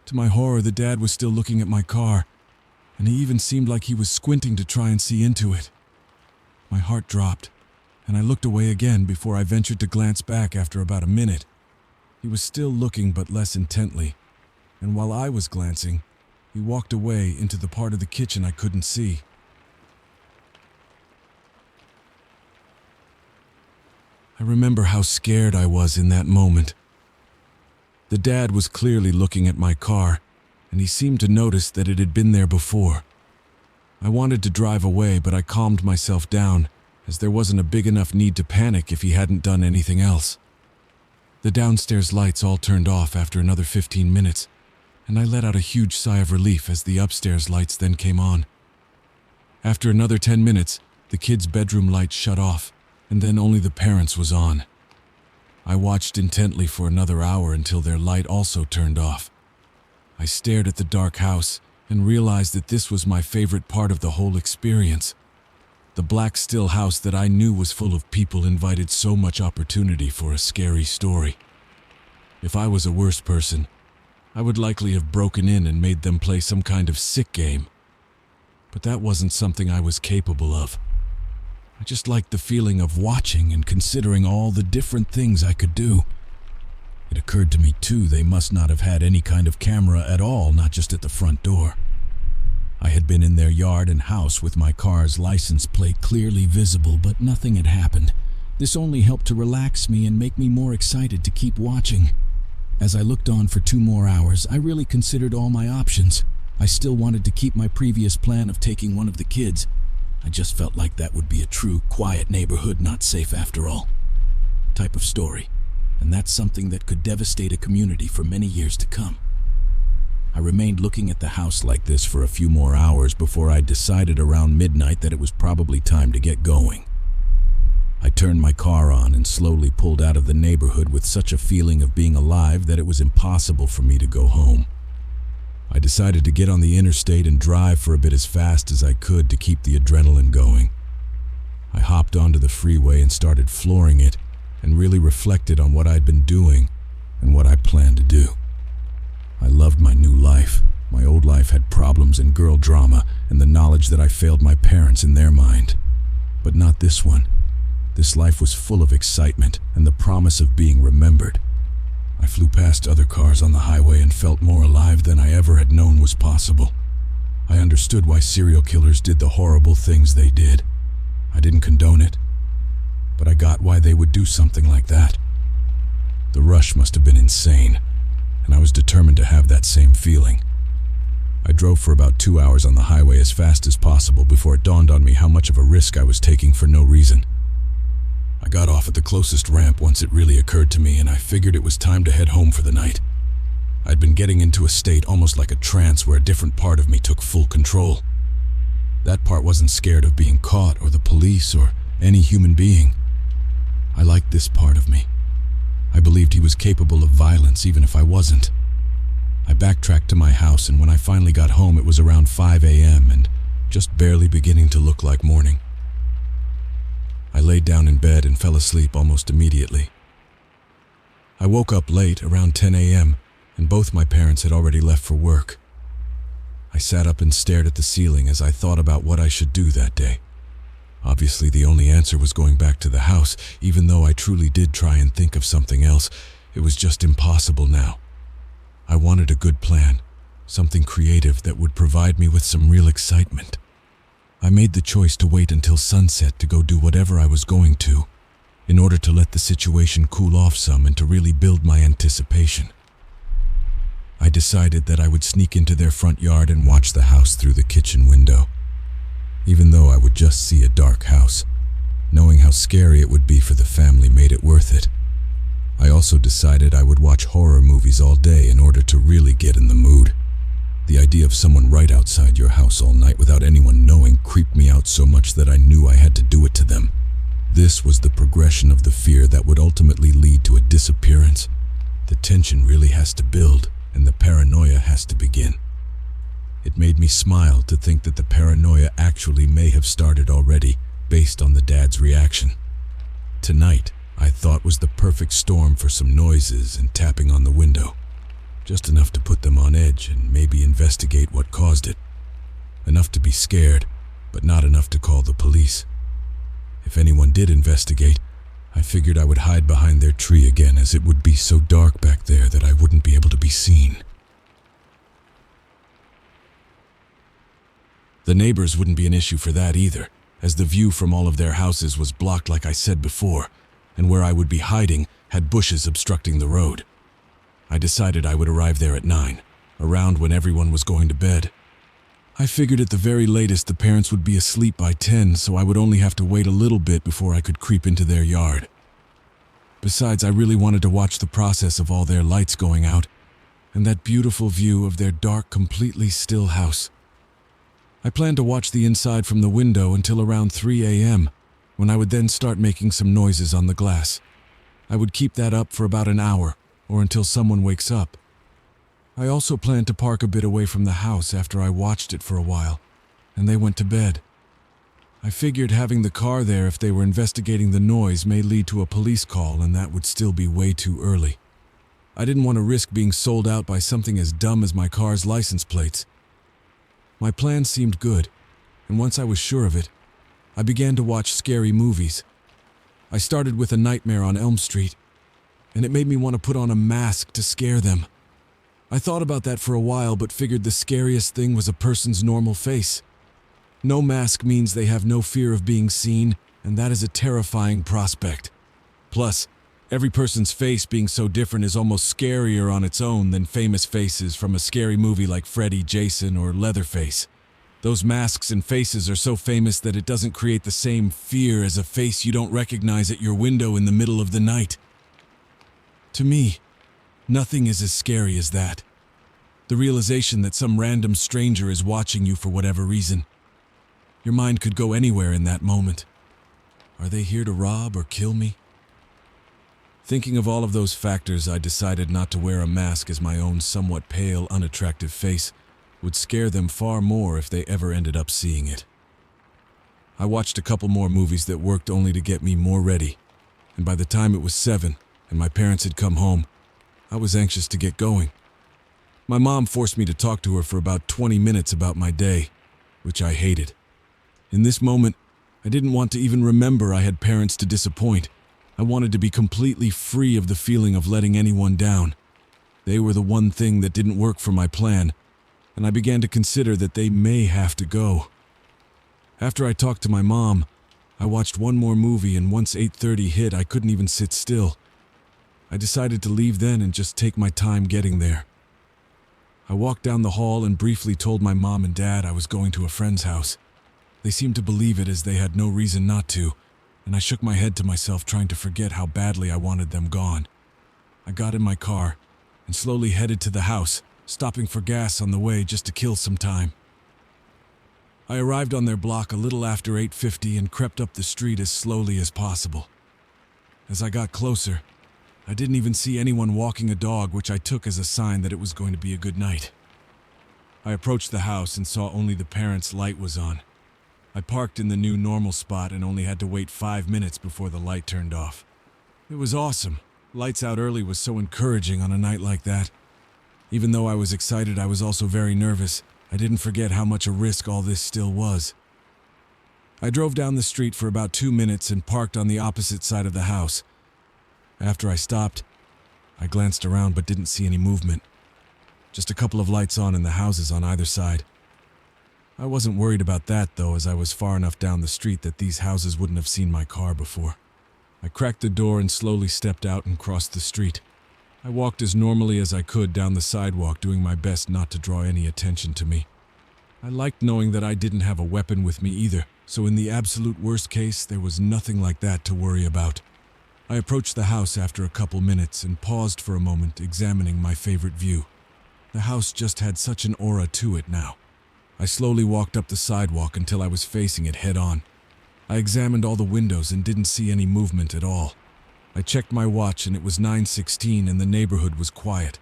To my horror, the dad was still looking at my car, and he even seemed like he was squinting to try and see into it. My heart dropped, and I looked away again before I ventured to glance back after about a minute. He was still looking, but less intently, and while I was glancing, he walked away into the part of the kitchen I couldn't see. I remember how scared I was in that moment. The dad was clearly looking at my car, and he seemed to notice that it had been there before. I wanted to drive away, but I calmed myself down, as there wasn't a big enough need to panic if he hadn't done anything else. The downstairs lights all turned off after another 15 minutes, and I let out a huge sigh of relief as the upstairs lights then came on. After another 10 minutes, the kids' bedroom lights shut off, and then only the parents' was on. I watched intently for another hour until their light also turned off. I stared at the dark house and realized that this was my favorite part of the whole experience. The black still house that I knew was full of people invited so much opportunity for a scary story. If I was a worse person, I would likely have broken in and made them play some kind of sick game. But that wasn't something I was capable of. I just liked the feeling of watching and considering all the different things I could do. It occurred to me, too, they must not have had any kind of camera at all, not just at the front door. I had been in their yard and house with my car's license plate clearly visible, but nothing had happened. This only helped to relax me and make me more excited to keep watching. As I looked on for 2 more hours, I really considered all my options. I still wanted to keep my previous plan of taking one of the kids. I just felt like that would be a true, quiet neighborhood, not safe after all type of story. And that's something that could devastate a community for many years to come. I remained looking at the house like this for a few more hours before I decided around midnight that it was probably time to get going. I turned my car on and slowly pulled out of the neighborhood with such a feeling of being alive that it was impossible for me to go home. I decided to get on the interstate and drive for a bit as fast as I could to keep the adrenaline going. I hopped onto the freeway and started flooring it and really reflected on what I'd been doing and what I planned to do. I loved my new life. My old life had problems and girl drama and the knowledge that I failed my parents in their mind. But not this one. This life was full of excitement and the promise of being remembered. I flew past other cars on the highway and felt more alive than I ever had known was possible. I understood why serial killers did the horrible things they did. I didn't condone it, but I got why they would do something like that. The rush must have been insane, and I was determined to have that same feeling. I drove for about 2 hours on the highway as fast as possible before it dawned on me how much of a risk I was taking for no reason. I got off at the closest ramp once it really occurred to me, and I figured it was time to head home for the night. I'd been getting into a state almost like a trance where a different part of me took full control. That part wasn't scared of being caught or the police or any human being. I liked this part of me. I believed he was capable of violence even if I wasn't. I backtracked to my house, and when I finally got home it was around 5 a.m. and just barely beginning to look like morning. I laid down in bed and fell asleep almost immediately. I woke up late, around 10 a.m., and both my parents had already left for work. I sat up and stared at the ceiling as I thought about what I should do that day. Obviously, the only answer was going back to the house. Even though I truly did try and think of something else, it was just impossible now. I wanted a good plan, something creative that would provide me with some real excitement. I made the choice to wait until sunset to go do whatever I was going to, in order to let the situation cool off some and to really build my anticipation. I decided that I would sneak into their front yard and watch the house through the kitchen window. Even though I would just see a dark house, knowing how scary it would be for the family made it worth it. I also decided I would watch horror movies all day in order to really get in the mood. The idea of someone right outside your house all night without anyone knowing creeped me out so much that I knew I had to do it to them. This was the progression of the fear that would ultimately lead to a disappearance. The tension really has to build, and the paranoia has to begin. It made me smile to think that the paranoia actually may have started already, based on the dad's reaction. Tonight, I thought, was the perfect storm for some noises and tapping on the window. Just enough to put them on edge and maybe investigate what caused it. Enough to be scared, but not enough to call the police. If anyone did investigate, I figured I would hide behind their tree again, as it would be so dark back there that I wouldn't be able to be seen. The neighbors wouldn't be an issue for that either, as the view from all of their houses was blocked like I said before, and where I would be hiding had bushes obstructing the road. I decided I would arrive there at 9, around when everyone was going to bed. I figured at the very latest the parents would be asleep by 10, so I would only have to wait a little bit before I could creep into their yard. Besides, I really wanted to watch the process of all their lights going out, and that beautiful view of their dark, completely still house. I planned to watch the inside from the window until around 3 a.m., when I would then start making some noises on the glass. I would keep that up for about an hour, or until someone wakes up. I also planned to park a bit away from the house after I watched it for a while, and they went to bed. I figured having the car there if they were investigating the noise may lead to a police call, and that would still be way too early. I didn't want to risk being sold out by something as dumb as my car's license plates. My plan seemed good, and once I was sure of it, I began to watch scary movies. I started with A Nightmare on Elm Street, and it made me want to put on a mask to scare them. I thought about that for a while, but figured the scariest thing was a person's normal face. No mask means they have no fear of being seen, and that is a terrifying prospect. Plus, every person's face being so different is almost scarier on its own than famous faces from a scary movie like Freddy, Jason, or Leatherface. Those masks and faces are so famous that it doesn't create the same fear as a face you don't recognize at your window in the middle of the night. To me, nothing is as scary as that. The realization that some random stranger is watching you for whatever reason. Your mind could go anywhere in that moment. Are they here to rob or kill me? Thinking of all of those factors, I decided not to wear a mask, as my own somewhat pale, unattractive face would scare them far more if they ever ended up seeing it. I watched a couple more movies that worked only to get me more ready, and by the time it was 7 and my parents had come home, I was anxious to get going. My mom forced me to talk to her for about 20 minutes about my day, which I hated. In this moment, I didn't want to even remember I had parents to disappoint. I wanted to be completely free of the feeling of letting anyone down. They were the one thing that didn't work for my plan, and I began to consider that they may have to go. After I talked to my mom, I watched one more movie, and once 8:30 hit, I couldn't even sit still. I decided to leave then and just take my time getting there. I walked down the hall and briefly told my mom and dad I was going to a friend's house. They seemed to believe it, as they had no reason not to, and I shook my head to myself, trying to forget how badly I wanted them gone. I got in my car and slowly headed to the house, stopping for gas on the way just to kill some time. I arrived on their block a little after 8:50 and crept up the street as slowly as possible. As I got closer, I didn't even see anyone walking a dog, which I took as a sign that it was going to be a good night. I approached the house and saw only the parents' light was on. I parked in the new normal spot and only had to wait 5 minutes before the light turned off. It was awesome. Lights out early was so encouraging on a night like that. Even though I was excited, I was also very nervous. I didn't forget how much a risk all this still was. I drove down the street for about 2 minutes and parked on the opposite side of the house. After I stopped, I glanced around but didn't see any movement. Just a couple of lights on in the houses on either side. I wasn't worried about that, though, as I was far enough down the street that these houses wouldn't have seen my car before. I cracked the door and slowly stepped out and crossed the street. I walked as normally as I could down the sidewalk, doing my best not to draw any attention to me. I liked knowing that I didn't have a weapon with me either, so in the absolute worst case, there was nothing like that to worry about. I approached the house after a couple minutes and paused for a moment, examining my favorite view. The house just had such an aura to it now. I slowly walked up the sidewalk until I was facing it head-on. I examined all the windows and didn't see any movement at all. I checked my watch and it was 9:16 and the neighborhood was quiet.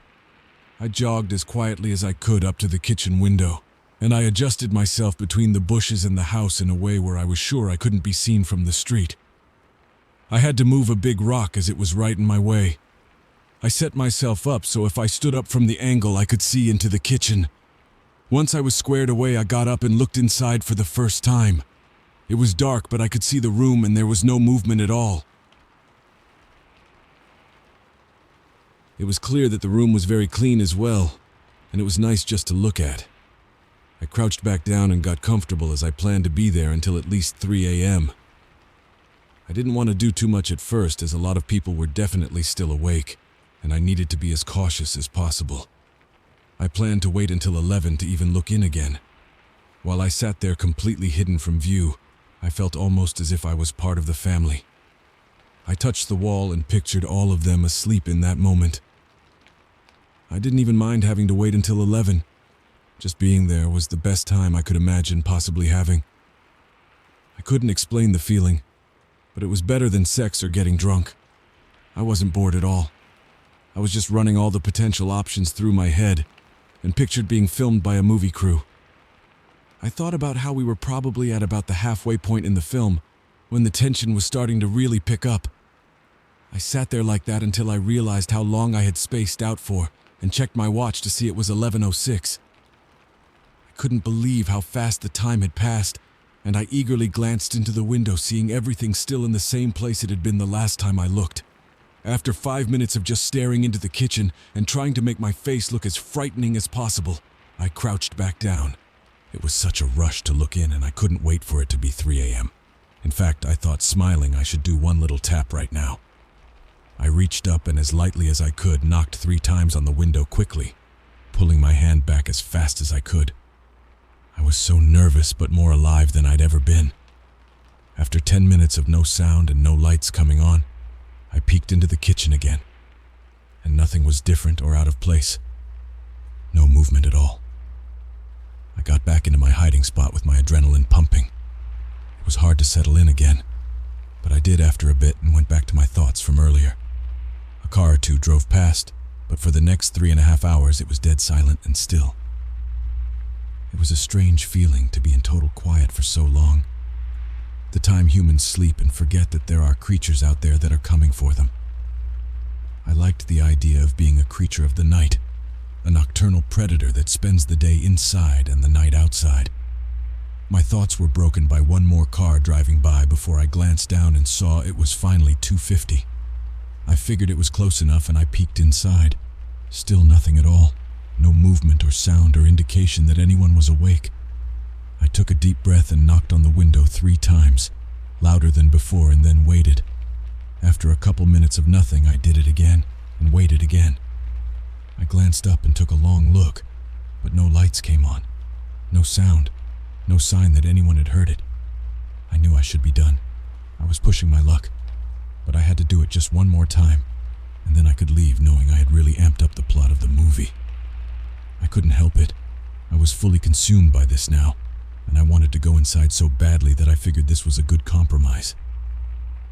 I jogged as quietly as I could up to the kitchen window, and I adjusted myself between the bushes and the house in a way where I was sure I couldn't be seen from the street. I had to move a big rock as it was right in my way. I set myself up so if I stood up from the angle I could see into the kitchen. Once I was squared away, I got up and looked inside for the first time. It was dark, but I could see the room and there was no movement at all. It was clear that the room was very clean as well, and it was nice just to look at. I crouched back down and got comfortable as I planned to be there until at least 3 a.m. I didn't want to do too much at first, as a lot of people were definitely still awake, and I needed to be as cautious as possible. I planned to wait until 11 to even look in again. While I sat there completely hidden from view, I felt almost as if I was part of the family. I touched the wall and pictured all of them asleep in that moment. I didn't even mind having to wait until 11. Just being there was the best time I could imagine possibly having. I couldn't explain the feeling, but it was better than sex or getting drunk. I wasn't bored at all. I was just running all the potential options through my head and pictured being filmed by a movie crew. I thought about how we were probably at about the halfway point in the film when the tension was starting to really pick up. I sat there like that until I realized how long I had spaced out for and checked my watch to see it was 11:06. I couldn't believe how fast the time had passed, and I eagerly glanced into the window, seeing everything still in the same place it had been the last time I looked. After 5 minutes of just staring into the kitchen and trying to make my face look as frightening as possible, I crouched back down. It was such a rush to look in, and I couldn't wait for it to be 3 a.m. In fact, I thought, smiling, I should do one little tap right now. I reached up and as lightly as I could knocked 3 times on the window quickly, pulling my hand back as fast as I could. I was so nervous but more alive than I'd ever been. After 10 minutes of no sound and no lights coming on, I peeked into the kitchen again, and nothing was different or out of place. No movement at all. I got back into my hiding spot with my adrenaline pumping. It was hard to settle in again, but I did after a bit and went back to my thoughts from earlier. A car or two drove past, but for the next 3.5 hours it was dead silent and still. It was a strange feeling to be in total quiet for so long. The time humans sleep and forget that there are creatures out there that are coming for them. I liked the idea of being a creature of the night, a nocturnal predator that spends the day inside and the night outside. My thoughts were broken by one more car driving by before I glanced down and saw it was finally 2:50. I figured it was close enough and I peeked inside. Still nothing at all. No movement or sound or indication that anyone was awake. I took a deep breath and knocked on the window 3 times, louder than before, and then waited. After a couple minutes of nothing, I did it again and waited again. I glanced up and took a long look, but no lights came on. No sound. No sign that anyone had heard it. I knew I should be done. I was pushing my luck, but I had to do it just one more time, and then I could leave knowing I had really amped up the plot of the movie. I couldn't help it. I was fully consumed by this now, and I wanted to go inside so badly that I figured this was a good compromise.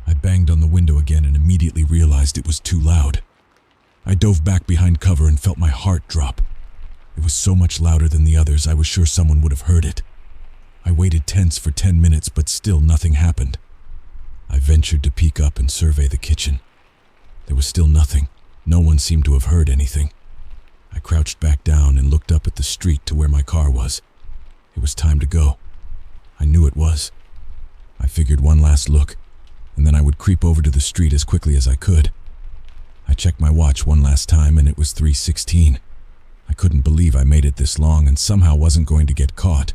I banged on the window again and immediately realized it was too loud. I dove back behind cover and felt my heart drop. It was so much louder than the others, I was sure someone would have heard it. I waited tense for 10 minutes, but still nothing happened. I ventured to peek up and survey the kitchen. There was still nothing. No one seemed to have heard anything. I crouched back down and looked up at the street to where my car was. It was time to go. I knew it was. I figured one last look, and then I would creep over to the street as quickly as I could. I checked my watch one last time and it was 3:16. I couldn't believe I made it this long and somehow wasn't going to get caught.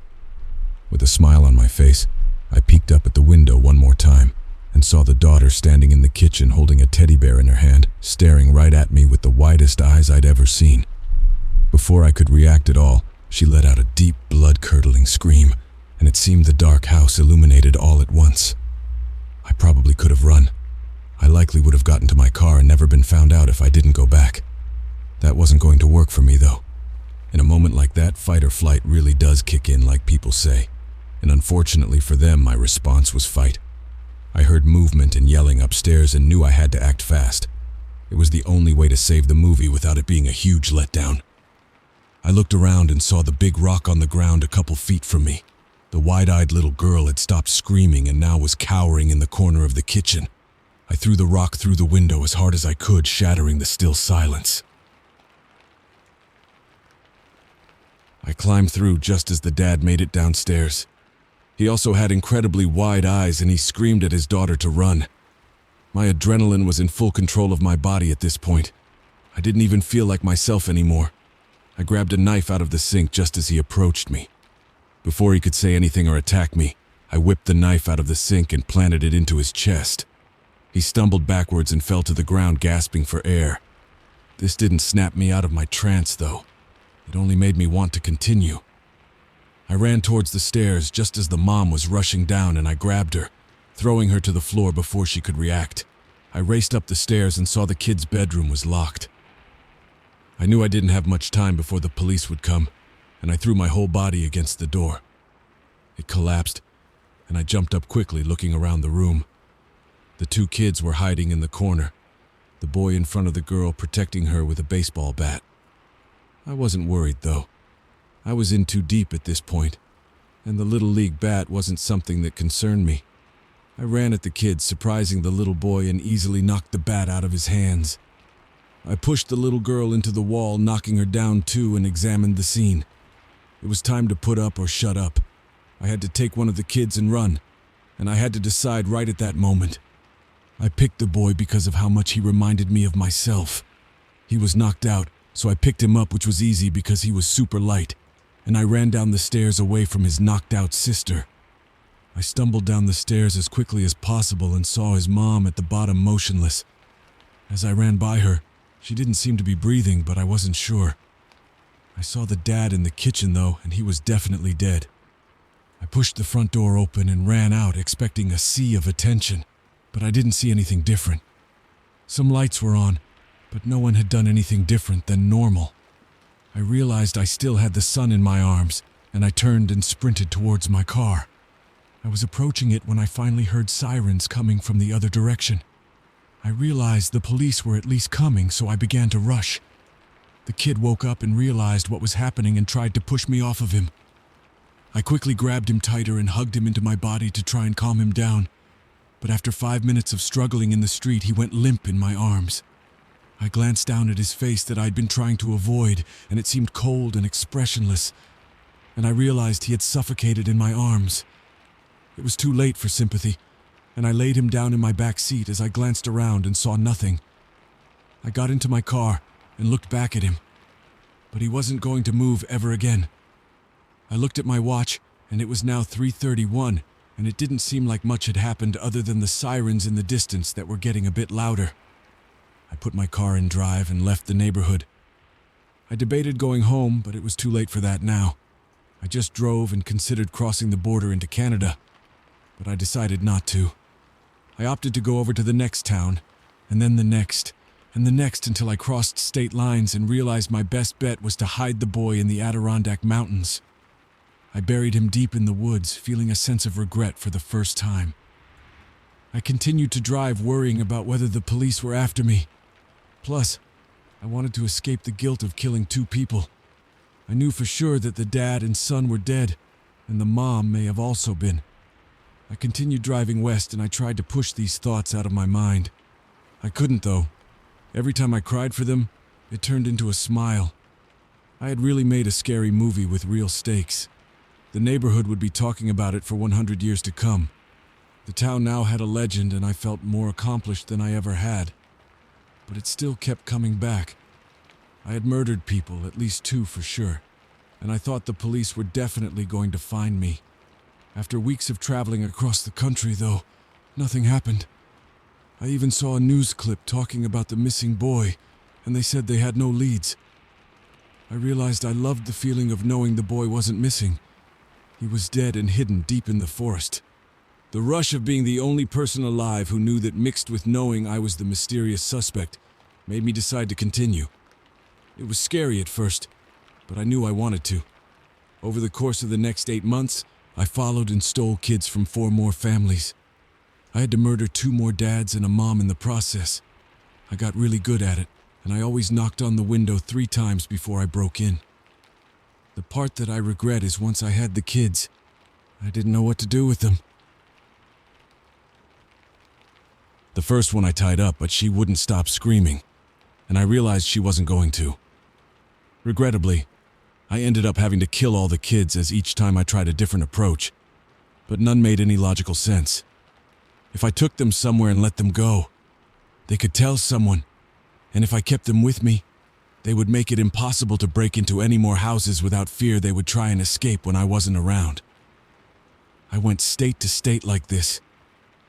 With a smile on my face, I peeked up at the window one more time and saw the daughter standing in the kitchen holding a teddy bear in her hand, staring right at me with the widest eyes I'd ever seen. Before I could react at all, she let out a deep, blood-curdling scream, and it seemed the dark house illuminated all at once. I probably could have run. I likely would have gotten to my car and never been found out if I didn't go back. That wasn't going to work for me, though. In a moment like that, fight or flight really does kick in, like people say. And unfortunately for them, my response was fight. I heard movement and yelling upstairs and knew I had to act fast. It was the only way to save the movie without it being a huge letdown. I looked around and saw the big rock on the ground a couple feet from me. The wide-eyed little girl had stopped screaming and now was cowering in the corner of the kitchen. I threw the rock through the window as hard as I could, shattering the still silence. I climbed through just as the dad made it downstairs. He also had incredibly wide eyes and he screamed at his daughter to run. My adrenaline was in full control of my body at this point. I didn't even feel like myself anymore. I grabbed a knife out of the sink just as he approached me. Before he could say anything or attack me, I whipped the knife out of the sink and planted it into his chest. He stumbled backwards and fell to the ground, gasping for air. This didn't snap me out of my trance, though. It only made me want to continue. I ran towards the stairs just as the mom was rushing down and I grabbed her, throwing her to the floor before she could react. I raced up the stairs and saw the kid's bedroom was locked. I knew I didn't have much time before the police would come, and I threw my whole body against the door. It collapsed, and I jumped up quickly, looking around the room. The 2 kids were hiding in the corner, the boy in front of the girl protecting her with a baseball bat. I wasn't worried, though. I was in too deep at this point, and the Little League bat wasn't something that concerned me. I ran at the kid, surprising the little boy, and easily knocked the bat out of his hands. I pushed the little girl into the wall, knocking her down too, and examined the scene. It was time to put up or shut up. I had to take one of the kids and run, and I had to decide right at that moment. I picked the boy because of how much he reminded me of myself. He was knocked out, so I picked him up, which was easy because he was super light, and I ran down the stairs away from his knocked-out sister. I stumbled down the stairs as quickly as possible and saw his mom at the bottom motionless. As I ran by her, she didn't seem to be breathing, but I wasn't sure. I saw the dad in the kitchen though, and he was definitely dead. I pushed the front door open and ran out, expecting a sea of attention, but I didn't see anything different. Some lights were on, but no one had done anything different than normal. I realized I still had the sun in my arms, and I turned and sprinted towards my car. I was approaching it when I finally heard sirens coming from the other direction. I realized the police were at least coming, so I began to rush. The kid woke up and realized what was happening and tried to push me off of him. I quickly grabbed him tighter and hugged him into my body to try and calm him down. But after 5 minutes of struggling in the street, he went limp in my arms. I glanced down at his face that I'd been trying to avoid, and it seemed cold and expressionless, and I realized he had suffocated in my arms. It was too late for sympathy, and I laid him down in my back seat as I glanced around and saw nothing. I got into my car and looked back at him, but he wasn't going to move ever again. I looked at my watch, and it was now 3:31, and it didn't seem like much had happened other than the sirens in the distance that were getting a bit louder. I put my car in drive and left the neighborhood. I debated going home, but it was too late for that now. I just drove and considered crossing the border into Canada, but I decided not to. I opted to go over to the next town, and then the next, and the next until I crossed state lines and realized my best bet was to hide the boy in the Adirondack Mountains. I buried him deep in the woods, feeling a sense of regret for the first time. I continued to drive, worrying about whether the police were after me. Plus, I wanted to escape the guilt of killing 2 people. I knew for sure that the dad and son were dead, and the mom may have also been. I continued driving west, and I tried to push these thoughts out of my mind. I couldn't, though. Every time I cried for them, it turned into a smile. I had really made a scary movie with real stakes. The neighborhood would be talking about it for 100 years to come. The town now had a legend, and I felt more accomplished than I ever had. But it still kept coming back. I had murdered people, at least 2 for sure, and I thought the police were definitely going to find me. After weeks of traveling across the country, though, nothing happened. I even saw a news clip talking about the missing boy, and they said they had no leads. I realized I loved the feeling of knowing the boy wasn't missing. He was dead and hidden deep in the forest. The rush of being the only person alive who knew that, mixed with knowing I was the mysterious suspect, made me decide to continue. It was scary at first, but I knew I wanted to. Over the course of the next 8 months, I followed and stole kids from 4 more families. I had to murder 2 more dads and a mom in the process. I got really good at it, and I always knocked on the window 3 times before I broke in. The part that I regret is once I had the kids, I didn't know what to do with them. The first one I tied up, but she wouldn't stop screaming, and I realized she wasn't going to. Regrettably, I ended up having to kill all the kids as each time I tried a different approach, but none made any logical sense. If I took them somewhere and let them go, they could tell someone, and if I kept them with me, they would make it impossible to break into any more houses without fear they would try and escape when I wasn't around. I went state to state like this,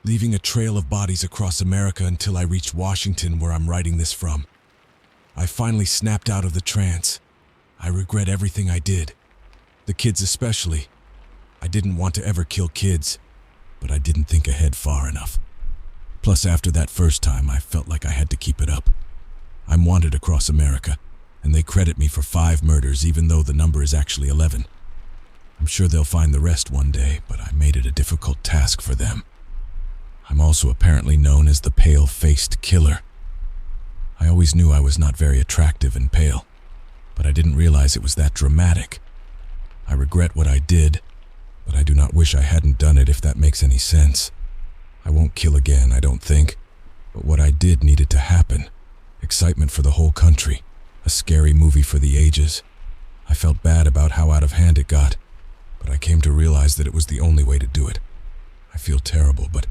leaving a trail of bodies across America until I reached Washington, where I'm writing this from. I finally snapped out of the trance. I regret everything I did. The kids especially. I didn't want to ever kill kids, but I didn't think ahead far enough. Plus, after that first time, I felt like I had to keep it up. I'm wanted across America, and they credit me for 5 murders even though the number is actually 11. I'm sure they'll find the rest one day, but I made it a difficult task for them. I'm also apparently known as the pale-faced killer. I always knew I was not very attractive and pale, but I didn't realize it was that dramatic. I regret what I did, but I do not wish I hadn't done it, if that makes any sense. I I won't kill again, I don't think. But what I did needed to happen. Excitement for the whole country. A scary movie for the ages. I felt bad about how out of hand it got, but I came to realize that it was the only way to do it. I feel terrible, but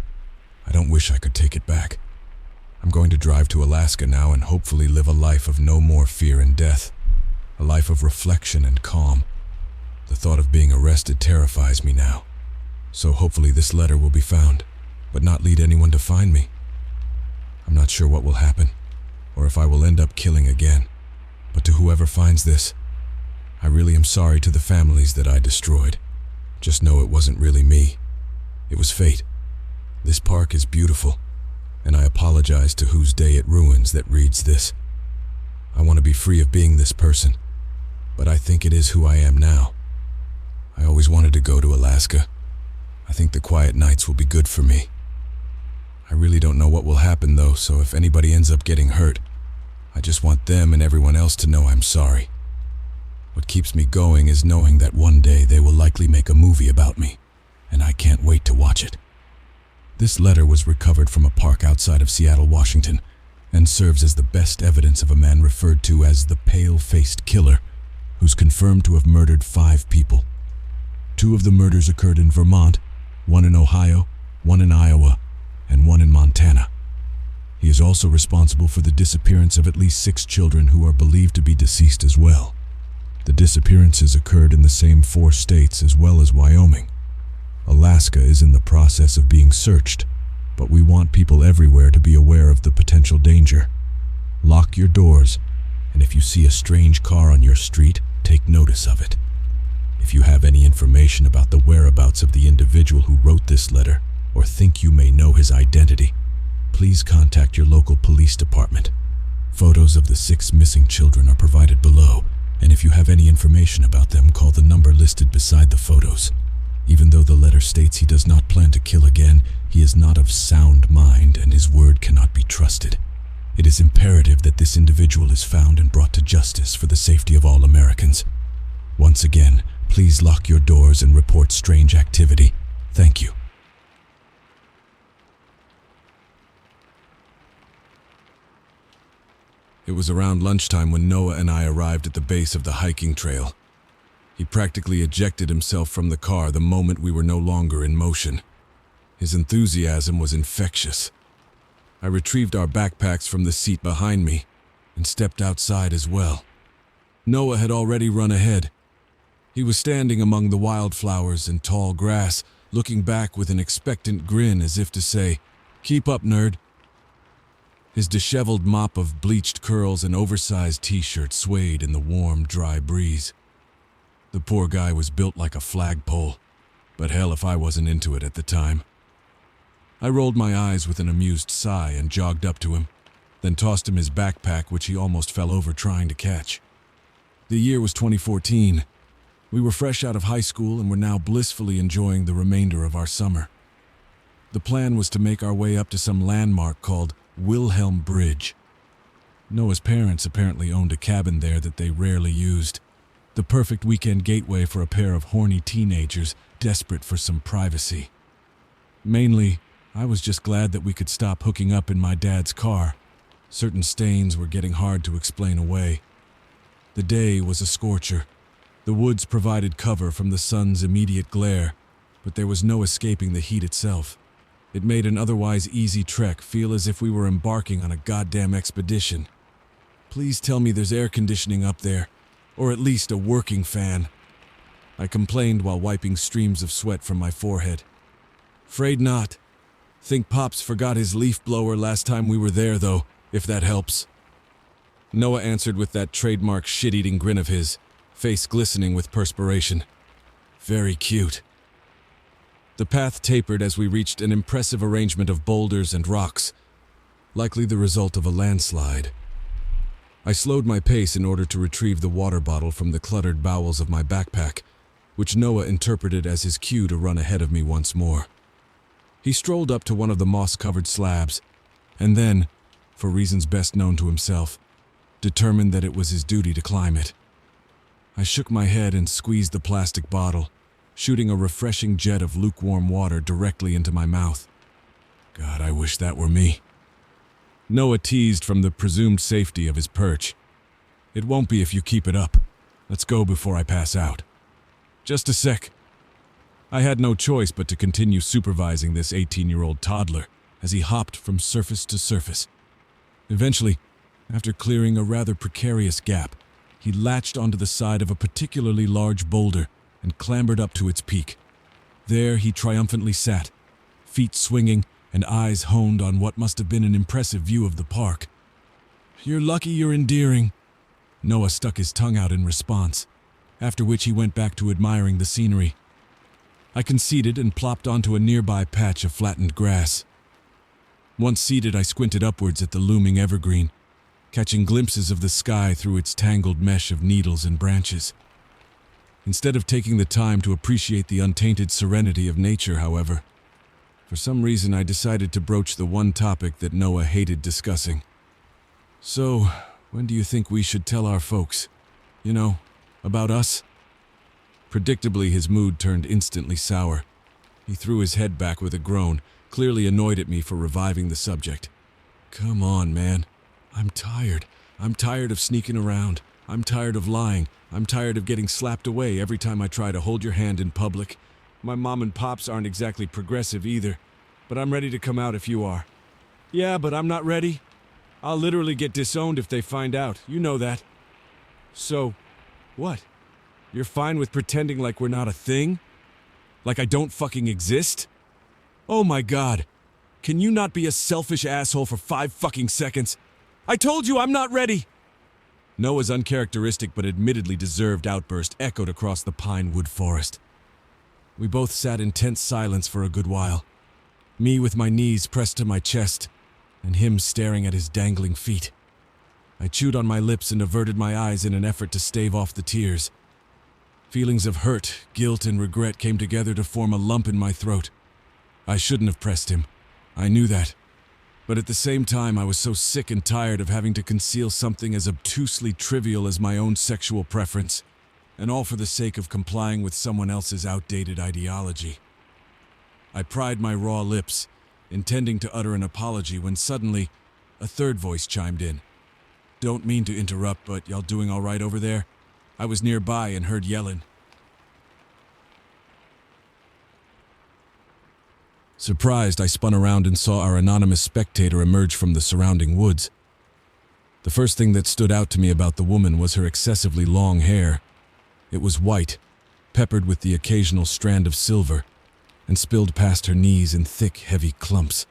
I don't wish I could take it back. I'm going to drive to Alaska now and hopefully live a life of no more fear and death. A life of reflection and calm. The thought of being arrested terrifies me now. So hopefully this letter will be found, but not lead anyone to find me. I'm not sure what will happen, or if I will end up killing again. But to whoever finds this, I really am sorry to the families that I destroyed. Just know it wasn't really me. It was fate. This park is beautiful, and I apologize to whose day it ruins that reads this. I want to be free of being this person, but I think it is who I am now. I always wanted to go to Alaska. I think the quiet nights will be good for me. I really don't know what will happen though, so if anybody ends up getting hurt, I just want them and everyone else to know I'm sorry. What keeps me going is knowing that one day they will likely make a movie about me, and I can't wait to watch it. This letter was recovered from a park outside of Seattle, Washington, and serves as the best evidence of a man referred to as the pale-faced killer, who's confirmed to have murdered 5 people. 2 of the murders occurred in Vermont, 1 in Ohio, 1 in Iowa, and 1 in Montana. He is also responsible for the disappearance of at least 6 children who are believed to be deceased as well. The disappearances occurred in the same 4 states as well as Wyoming. Alaska is in the process of being searched, but we want people everywhere to be aware of the potential danger. Lock your doors, and if you see a strange car on your street, take notice of it. If you have any information about the whereabouts of the individual who wrote this letter, or think you may know his identity, please contact your local police department. Photos of the 6 missing children are provided below, and if you have any information about them, call the number listed beside the photos. Even though the letter states he does not plan to kill again, he is not of sound mind and his word cannot be trusted. It is imperative that this individual is found and brought to justice for the safety of all Americans. Once again, please lock your doors and report strange activity. Thank you. It was around lunchtime when Noah and I arrived at the base of the hiking trail. He practically ejected himself from the car the moment we were no longer in motion. His enthusiasm was infectious. I retrieved our backpacks from the seat behind me and stepped outside as well. Noah had already run ahead. He was standing among the wildflowers and tall grass, looking back with an expectant grin as if to say, "Keep up, nerd." His disheveled mop of bleached curls and oversized t-shirt swayed in the warm, dry breeze. The poor guy was built like a flagpole, but hell if I wasn't into it at the time. I rolled my eyes with an amused sigh and jogged up to him, then tossed him his backpack, which he almost fell over trying to catch. The year was 2014. We were fresh out of high school and were now blissfully enjoying the remainder of our summer. The plan was to make our way up to some landmark called Wilhelm Bridge. Noah's parents apparently owned a cabin there that they rarely used. The perfect weekend gateway for a pair of horny teenagers desperate for some privacy. Mainly, I was just glad that we could stop hooking up in my dad's car. Certain stains were getting hard to explain away. The day was a scorcher. The woods provided cover from the sun's immediate glare, but there was no escaping the heat itself. It made an otherwise easy trek feel as if we were embarking on a goddamn expedition. Please tell me there's air conditioning up there, or at least a working fan. I complained while wiping streams of sweat from my forehead. "Afraid not. Think Pops forgot his leaf blower last time we were there, though, if that helps." Noah answered with that trademark shit-eating grin of his, face glistening with perspiration. Very cute. The path tapered as we reached an impressive arrangement of boulders and rocks, likely the result of a landslide. I slowed my pace in order to retrieve the water bottle from the cluttered bowels of my backpack, which Noah interpreted as his cue to run ahead of me once more. He strolled up to one of the moss-covered slabs, and then, for reasons best known to himself, determined that it was his duty to climb it. I shook my head and squeezed the plastic bottle, shooting a refreshing jet of lukewarm water directly into my mouth. God, I wish that were me. Noah teased from the presumed safety of his perch. It won't be if you keep it up. Let's go before I pass out. Just a sec. I had no choice but to continue supervising this 18-year-old toddler as he hopped from surface to surface. Eventually, after clearing a rather precarious gap, he latched onto the side of a particularly large boulder and clambered up to its peak. There he triumphantly sat, feet swinging and eyes honed on what must have been an impressive view of the park. "You're lucky you're endearing." Noah stuck his tongue out in response, after which he went back to admiring the scenery. I conceded and plopped onto a nearby patch of flattened grass. Once seated, I squinted upwards at the looming evergreen, catching glimpses of the sky through its tangled mesh of needles and branches. Instead of taking the time to appreciate the untainted serenity of nature, however, for some reason I decided to broach the one topic that Noah hated discussing. "So, when do you think we should tell our folks? You know, about us?" Predictably, his mood turned instantly sour. He threw his head back with a groan, clearly annoyed at me for reviving the subject. "Come on, man. I'm tired. I'm tired of sneaking around. I'm tired of lying. I'm tired of getting slapped away every time I try to hold your hand in public. My mom and pops aren't exactly progressive either, but I'm ready to come out if you are." "Yeah, but I'm not ready. I'll literally get disowned if they find out. You know that." "So, what? You're fine with pretending like we're not a thing? Like I don't fucking exist? Oh my God. Can you not be a selfish asshole for 5 fucking seconds? I told you I'm not ready!" Noah's uncharacteristic but admittedly deserved outburst echoed across the pine wood forest. We both sat in tense silence for a good while, me with my knees pressed to my chest, and him staring at his dangling feet. I chewed on my lips and averted my eyes in an effort to stave off the tears. Feelings of hurt, guilt, and regret came together to form a lump in my throat. I shouldn't have pressed him. I knew that. But at the same time, I was so sick and tired of having to conceal something as obtusely trivial as my own sexual preference, and all for the sake of complying with someone else's outdated ideology. I pried my raw lips, intending to utter an apology when suddenly a third voice chimed in. "Don't mean to interrupt, but y'all doing all right over there? I was nearby and heard yelling." Surprised, I spun around and saw our anonymous spectator emerge from the surrounding woods. The first thing that stood out to me about the woman was her excessively long hair. It was white, peppered with the occasional strand of silver, and spilled past her knees in thick, heavy clumps.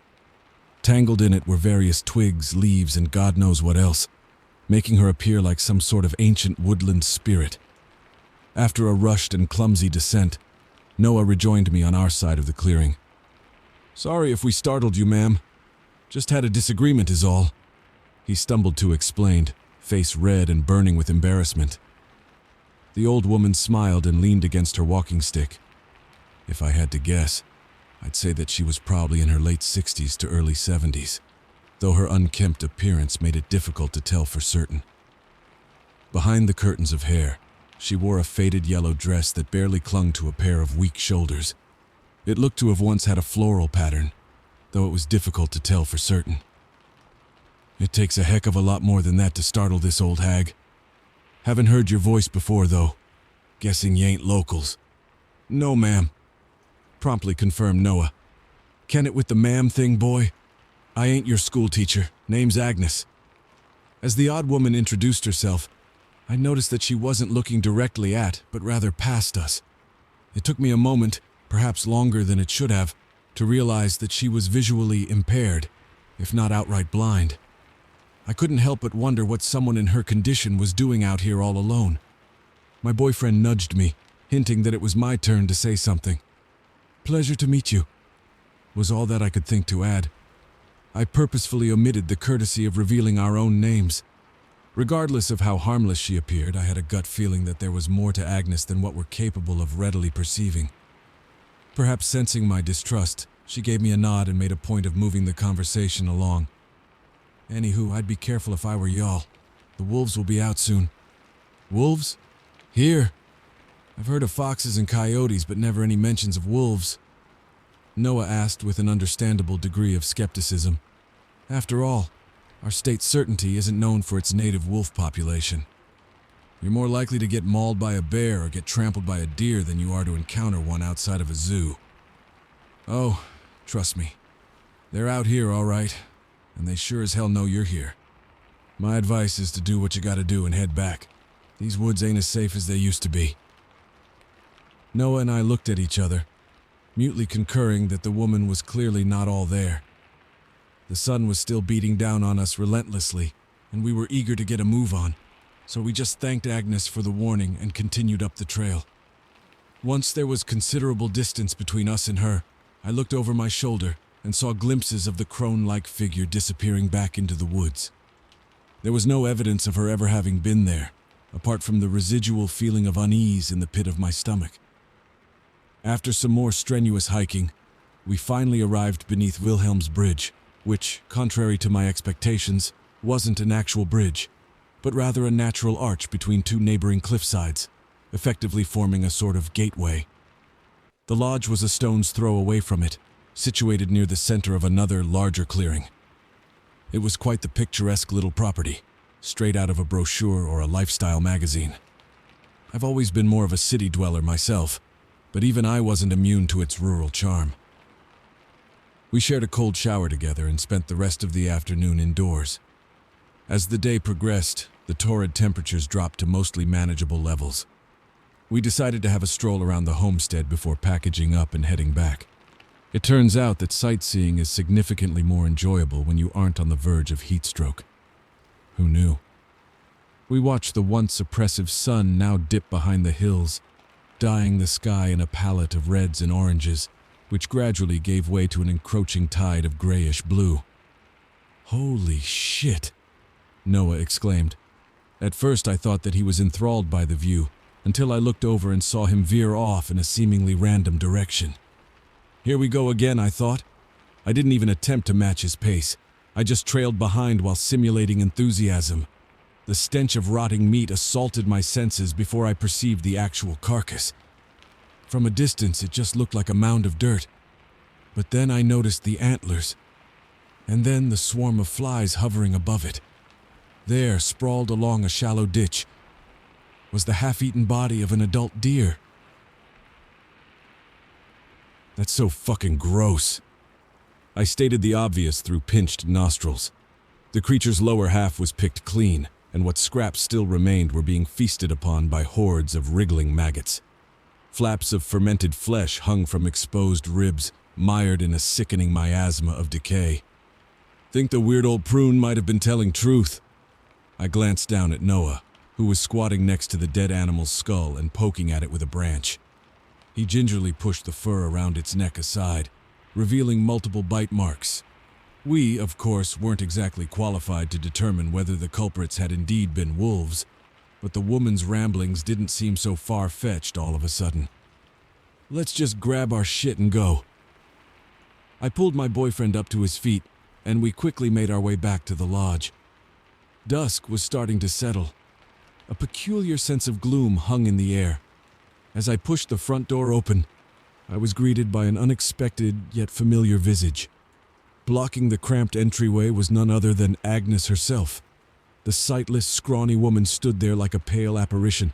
Tangled in it were various twigs, leaves, and God knows what else, making her appear like some sort of ancient woodland spirit. After a rushed and clumsy descent, Noah rejoined me on our side of the clearing. "Sorry if we startled you, ma'am. Just had a disagreement is all," he stumbled to explain, face red and burning with embarrassment. The old woman smiled and leaned against her walking stick. If I had to guess, I'd say that she was probably in her late 60s to early 70s, though her unkempt appearance made it difficult to tell for certain. Behind the curtains of hair, she wore a faded yellow dress that barely clung to a pair of weak shoulders. It looked to have once had a floral pattern, though it was difficult to tell for certain. "It takes a heck of a lot more than that to startle this old hag. Haven't heard your voice before, though. Guessing you ain't locals." "No, ma'am," promptly confirmed Noah. "Can it with the ma'am thing, boy? I ain't your school teacher. Name's Agnes." As the odd woman introduced herself, I noticed that she wasn't looking directly at, but rather past us. It took me a moment, perhaps longer than it should have, to realize that she was visually impaired, if not outright blind. I couldn't help but wonder what someone in her condition was doing out here all alone. My boyfriend nudged me, hinting that it was my turn to say something. "Pleasure to meet you," was all that I could think to add. I purposefully omitted the courtesy of revealing our own names. Regardless of how harmless she appeared, I had a gut feeling that there was more to Agnes than what we're capable of readily perceiving. Perhaps sensing my distrust, she gave me a nod and made a point of moving the conversation along. "Anywho, I'd be careful if I were y'all. The wolves will be out soon." "Wolves? Here? I've heard of foxes and coyotes, but never any mentions of wolves." Noah asked with an understandable degree of skepticism. After all, our state's certainty isn't known for its native wolf population. You're more likely to get mauled by a bear or get trampled by a deer than you are to encounter one outside of a zoo. Oh, trust me, they're out here all right, and they sure as hell know you're here. My advice is to do what you gotta do and head back. These woods ain't as safe as they used to be. Noah and I looked at each other, mutely concurring that the woman was clearly not all there. The sun was still beating down on us relentlessly, and we were eager to get a move on, so we just thanked Agnes for the warning and continued up the trail. Once there was considerable distance between us and her, I looked over my shoulder and saw glimpses of the crone-like figure disappearing back into the woods. There was no evidence of her ever having been there, apart from the residual feeling of unease in the pit of my stomach. After some more strenuous hiking, we finally arrived beneath Wilhelm's Bridge, which, contrary to my expectations, wasn't an actual bridge, but rather a natural arch between two neighboring cliffsides, effectively forming a sort of gateway. The lodge was a stone's throw away from it, situated near the center of another, larger clearing. It was quite the picturesque little property, straight out of a brochure or a lifestyle magazine. I've always been more of a city dweller myself, but even I wasn't immune to its rural charm. We shared a cold shower together and spent the rest of the afternoon indoors. As the day progressed, the torrid temperatures dropped to mostly manageable levels. We decided to have a stroll around the homestead before packaging up and heading back. It turns out that sightseeing is significantly more enjoyable when you aren't on the verge of heat stroke. Who knew? We watched the once oppressive sun now dip behind the hills, dyeing the sky in a palette of reds and oranges, which gradually gave way to an encroaching tide of grayish blue. "Holy shit!" Noah exclaimed. At first I thought that he was enthralled by the view, until I looked over and saw him veer off in a seemingly random direction. Here we go again, I thought. I didn't even attempt to match his pace. I just trailed behind while simulating enthusiasm. The stench of rotting meat assaulted my senses before I perceived the actual carcass. From a distance, it just looked like a mound of dirt. But then I noticed the antlers, and then the swarm of flies hovering above it. There, sprawled along a shallow ditch, was the half-eaten body of an adult deer. That's so fucking gross. I stated the obvious through pinched nostrils. The creature's lower half was picked clean, and what scraps still remained were being feasted upon by hordes of wriggling maggots. Flaps of fermented flesh hung from exposed ribs, mired in a sickening miasma of decay. Think the weird old prune might have been telling truth. I glanced down at Noah, who was squatting next to the dead animal's skull and poking at it with a branch. He gingerly pushed the fur around its neck aside, revealing multiple bite marks. We, of course, weren't exactly qualified to determine whether the culprits had indeed been wolves, but the woman's ramblings didn't seem so far-fetched all of a sudden. Let's just grab our shit and go. I pulled my boyfriend up to his feet, and we quickly made our way back to the lodge. Dusk was starting to settle. A peculiar sense of gloom hung in the air. As I pushed the front door open, I was greeted by an unexpected yet familiar visage. Blocking the cramped entryway was none other than Agnes herself. The sightless, scrawny woman stood there like a pale apparition,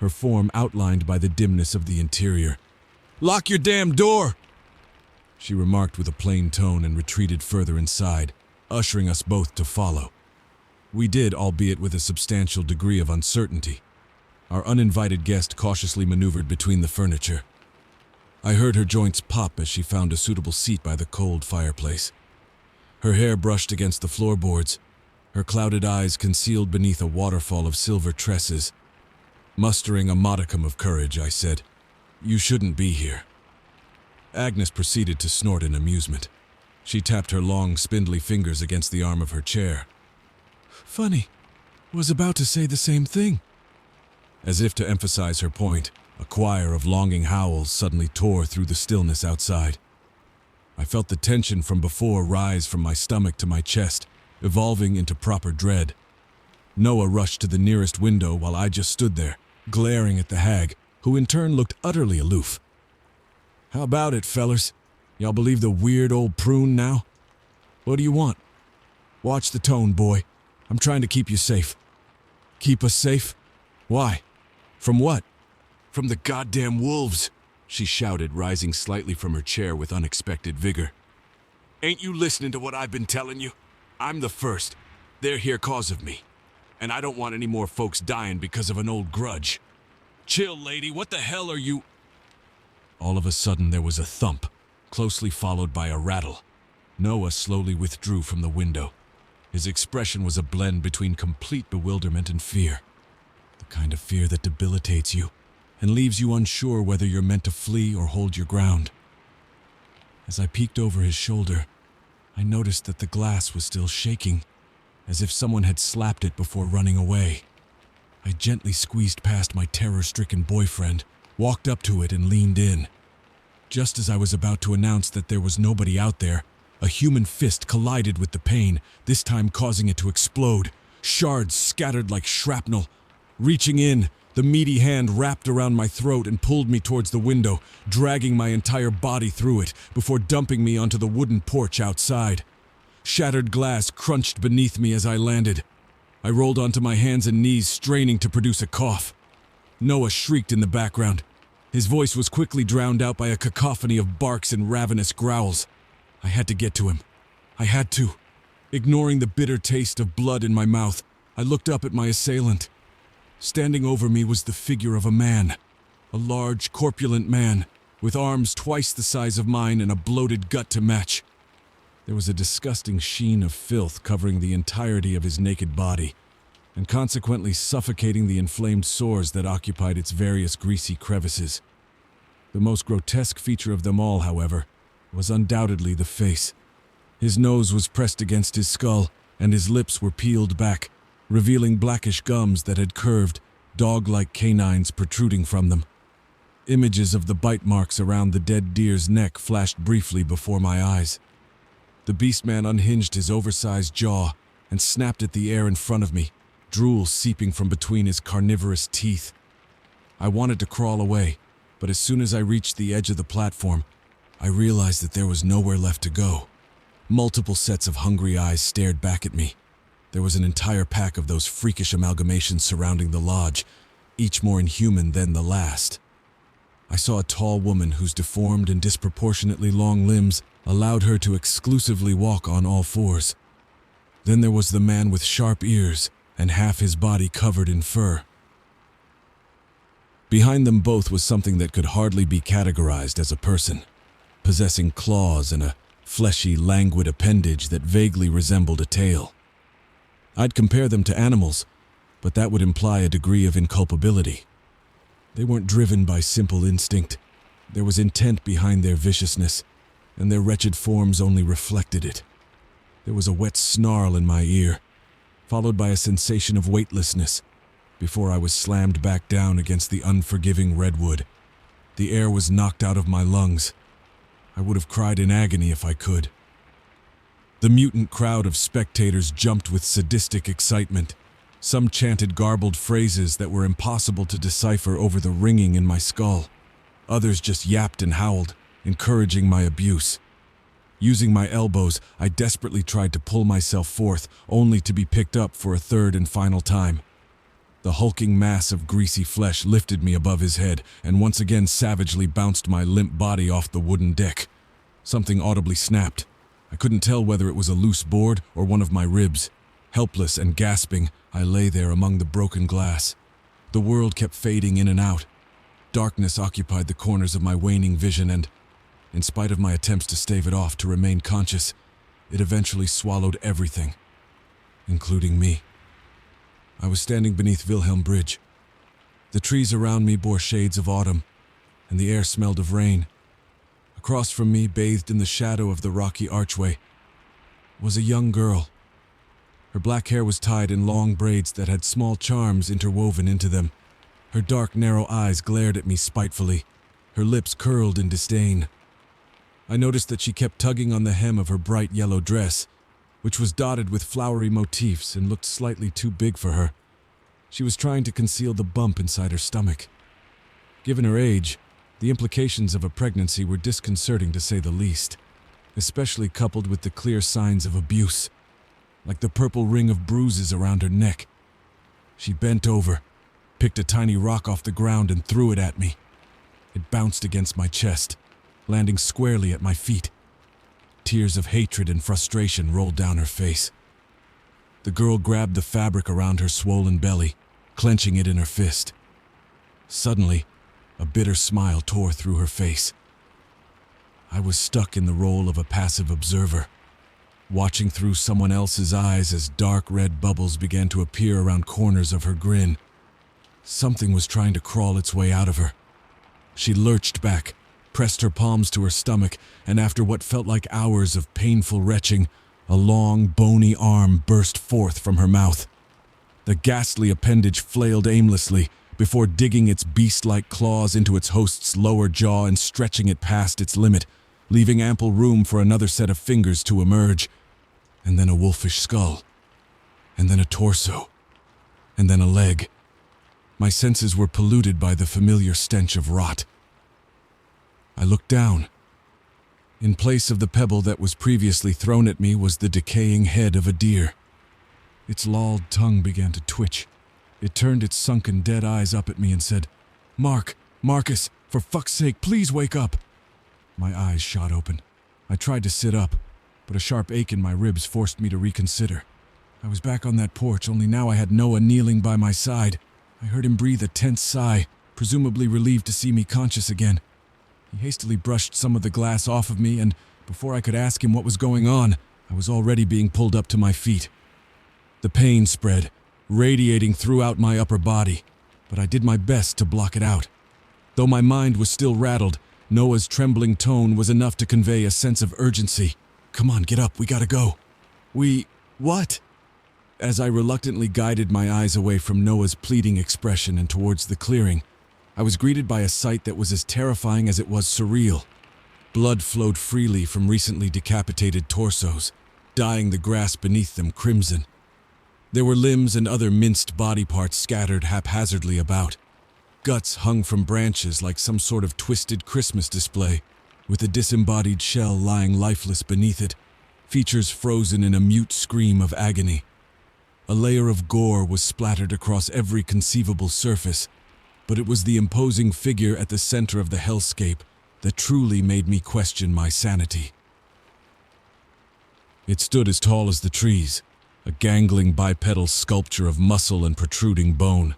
her form outlined by the dimness of the interior. "Lock your damn door!" she remarked with a plain tone and retreated further inside, ushering us both to follow. We did, albeit with a substantial degree of uncertainty. Our uninvited guest cautiously maneuvered between the furniture. I heard her joints pop as she found a suitable seat by the cold fireplace. Her hair brushed against the floorboards, her clouded eyes concealed beneath a waterfall of silver tresses. Mustering a modicum of courage, I said, "You shouldn't be here." Agnes proceeded to snort in amusement. She tapped her long, spindly fingers against the arm of her chair. "Funny. Was about to say the same thing." As if to emphasize her point, a choir of longing howls suddenly tore through the stillness outside. I felt the tension from before rise from my stomach to my chest, evolving into proper dread. Noah rushed to the nearest window while I just stood there, glaring at the hag, who in turn looked utterly aloof. "How about it, fellers? Y'all believe the weird old prune now? What do you want? Watch the tone, boy. I'm trying to keep you safe. Keep us safe? Why? From what? From the goddamn wolves, she shouted, rising slightly from her chair with unexpected vigor. Ain't you listening to what I've been telling you? I'm the first. They're here cause of me. And I don't want any more folks dying because of an old grudge. Chill, lady, what the hell are you? All of a sudden there was a thump, closely followed by a rattle. Noah slowly withdrew from the window. His expression was a blend between complete bewilderment and fear. The kind of fear that debilitates you and leaves you unsure whether you're meant to flee or hold your ground. As I peeked over his shoulder, I noticed that the glass was still shaking, as if someone had slapped it before running away. I gently squeezed past my terror-stricken boyfriend, walked up to it and leaned in. Just as I was about to announce that there was nobody out there, a human fist collided with the pane, this time causing it to explode. Shards scattered like shrapnel. Reaching in, the meaty hand wrapped around my throat and pulled me towards the window, dragging my entire body through it before dumping me onto the wooden porch outside. Shattered glass crunched beneath me as I landed. I rolled onto my hands and knees, straining to produce a cough. Noah shrieked in the background. His voice was quickly drowned out by a cacophony of barks and ravenous growls. I had to get to him. I had to. Ignoring the bitter taste of blood in my mouth, I looked up at my assailant. Standing over me was the figure of a man. A large, corpulent man, with arms twice the size of mine and a bloated gut to match. There was a disgusting sheen of filth covering the entirety of his naked body, and consequently suffocating the inflamed sores that occupied its various greasy crevices. The most grotesque feature of them all, however, was undoubtedly the face. His nose was pressed against his skull, and his lips were peeled back, revealing blackish gums that had curved, dog-like canines protruding from them. Images of the bite marks around the dead deer's neck flashed briefly before my eyes. The beastman unhinged his oversized jaw and snapped at the air in front of me, drool seeping from between his carnivorous teeth. I wanted to crawl away, but as soon as I reached the edge of the platform, I realized that there was nowhere left to go. Multiple sets of hungry eyes stared back at me. There was an entire pack of those freakish amalgamations surrounding the lodge, each more inhuman than the last. I saw a tall woman whose deformed and disproportionately long limbs allowed her to exclusively walk on all fours. Then there was the man with sharp ears and half his body covered in fur. Behind them both was something that could hardly be categorized as a person, possessing claws and a fleshy, languid appendage that vaguely resembled a tail. I'd compare them to animals, but that would imply a degree of inculpability. They weren't driven by simple instinct. There was intent behind their viciousness, and their wretched forms only reflected it. There was a wet snarl in my ear, followed by a sensation of weightlessness, before I was slammed back down against the unforgiving redwood. The air was knocked out of my lungs. I would have cried in agony if I could. The mutant crowd of spectators jumped with sadistic excitement. Some chanted garbled phrases that were impossible to decipher over the ringing in my skull. Others just yapped and howled, encouraging my abuse. Using my elbows, I desperately tried to pull myself forth, only to be picked up for a third and final time. The hulking mass of greasy flesh lifted me above his head and once again savagely bounced my limp body off the wooden deck. Something audibly snapped. I couldn't tell whether it was a loose board or one of my ribs. Helpless and gasping, I lay there among the broken glass. The world kept fading in and out. Darkness occupied the corners of my waning vision and, in spite of my attempts to stave it off to remain conscious, it eventually swallowed everything, including me. I was standing beneath Wilhelm Bridge. The trees around me bore shades of autumn, and the air smelled of rain. Across from me, bathed in the shadow of the rocky archway, was a young girl. Her black hair was tied in long braids that had small charms interwoven into them. Her dark, narrow eyes glared at me spitefully, her lips curled in disdain. I noticed that she kept tugging on the hem of her bright yellow dress, which was dotted with flowery motifs and looked slightly too big for her. She was trying to conceal the bump inside her stomach. Given her age, The implications of a pregnancy were disconcerting to say the least, especially coupled with the clear signs of abuse, like the purple ring of bruises around her neck. She bent over, picked a tiny rock off the ground and threw it at me. It bounced against my chest, landing squarely at my feet. Tears of hatred and frustration rolled down her face. The girl grabbed the fabric around her swollen belly, clenching it in her fist. Suddenly, a bitter smile tore through her face. I was stuck in the role of a passive observer, watching through someone else's eyes as dark red bubbles began to appear around corners of her grin. Something was trying to crawl its way out of her. She lurched back, pressed her palms to her stomach, and after what felt like hours of painful retching, a long, bony arm burst forth from her mouth. The ghastly appendage flailed aimlessly before digging its beast-like claws into its host's lower jaw and stretching it past its limit, leaving ample room for another set of fingers to emerge, and then a wolfish skull, and then a torso, and then a leg. My senses were polluted by the familiar stench of rot. I looked down. In place of the pebble that was previously thrown at me was the decaying head of a deer. Its lolled tongue began to twitch. It turned its sunken, dead eyes up at me and said, Marcus, for fuck's sake, please wake up." My eyes shot open. I tried to sit up, but a sharp ache in my ribs forced me to reconsider. I was back on that porch, only now I had Noah kneeling by my side. I heard him breathe a tense sigh, presumably relieved to see me conscious again. He hastily brushed some of the glass off of me, and before I could ask him what was going on, I was already being pulled up to my feet. The pain spread, radiating throughout my upper body, but I did my best to block it out. Though my mind was still rattled, Noah's trembling tone was enough to convey a sense of urgency. "Come on, get up, we gotta go." What?" As I reluctantly guided my eyes away from Noah's pleading expression and towards the clearing, I was greeted by a sight that was as terrifying as it was surreal. Blood flowed freely from recently decapitated torsos, dyeing the grass beneath them crimson. There were limbs and other minced body parts scattered haphazardly about. Guts hung from branches like some sort of twisted Christmas display, with a disembodied shell lying lifeless beneath it, features frozen in a mute scream of agony. A layer of gore was splattered across every conceivable surface, but it was the imposing figure at the center of the hellscape that truly made me question my sanity. It stood as tall as the trees, a gangling bipedal sculpture of muscle and protruding bone.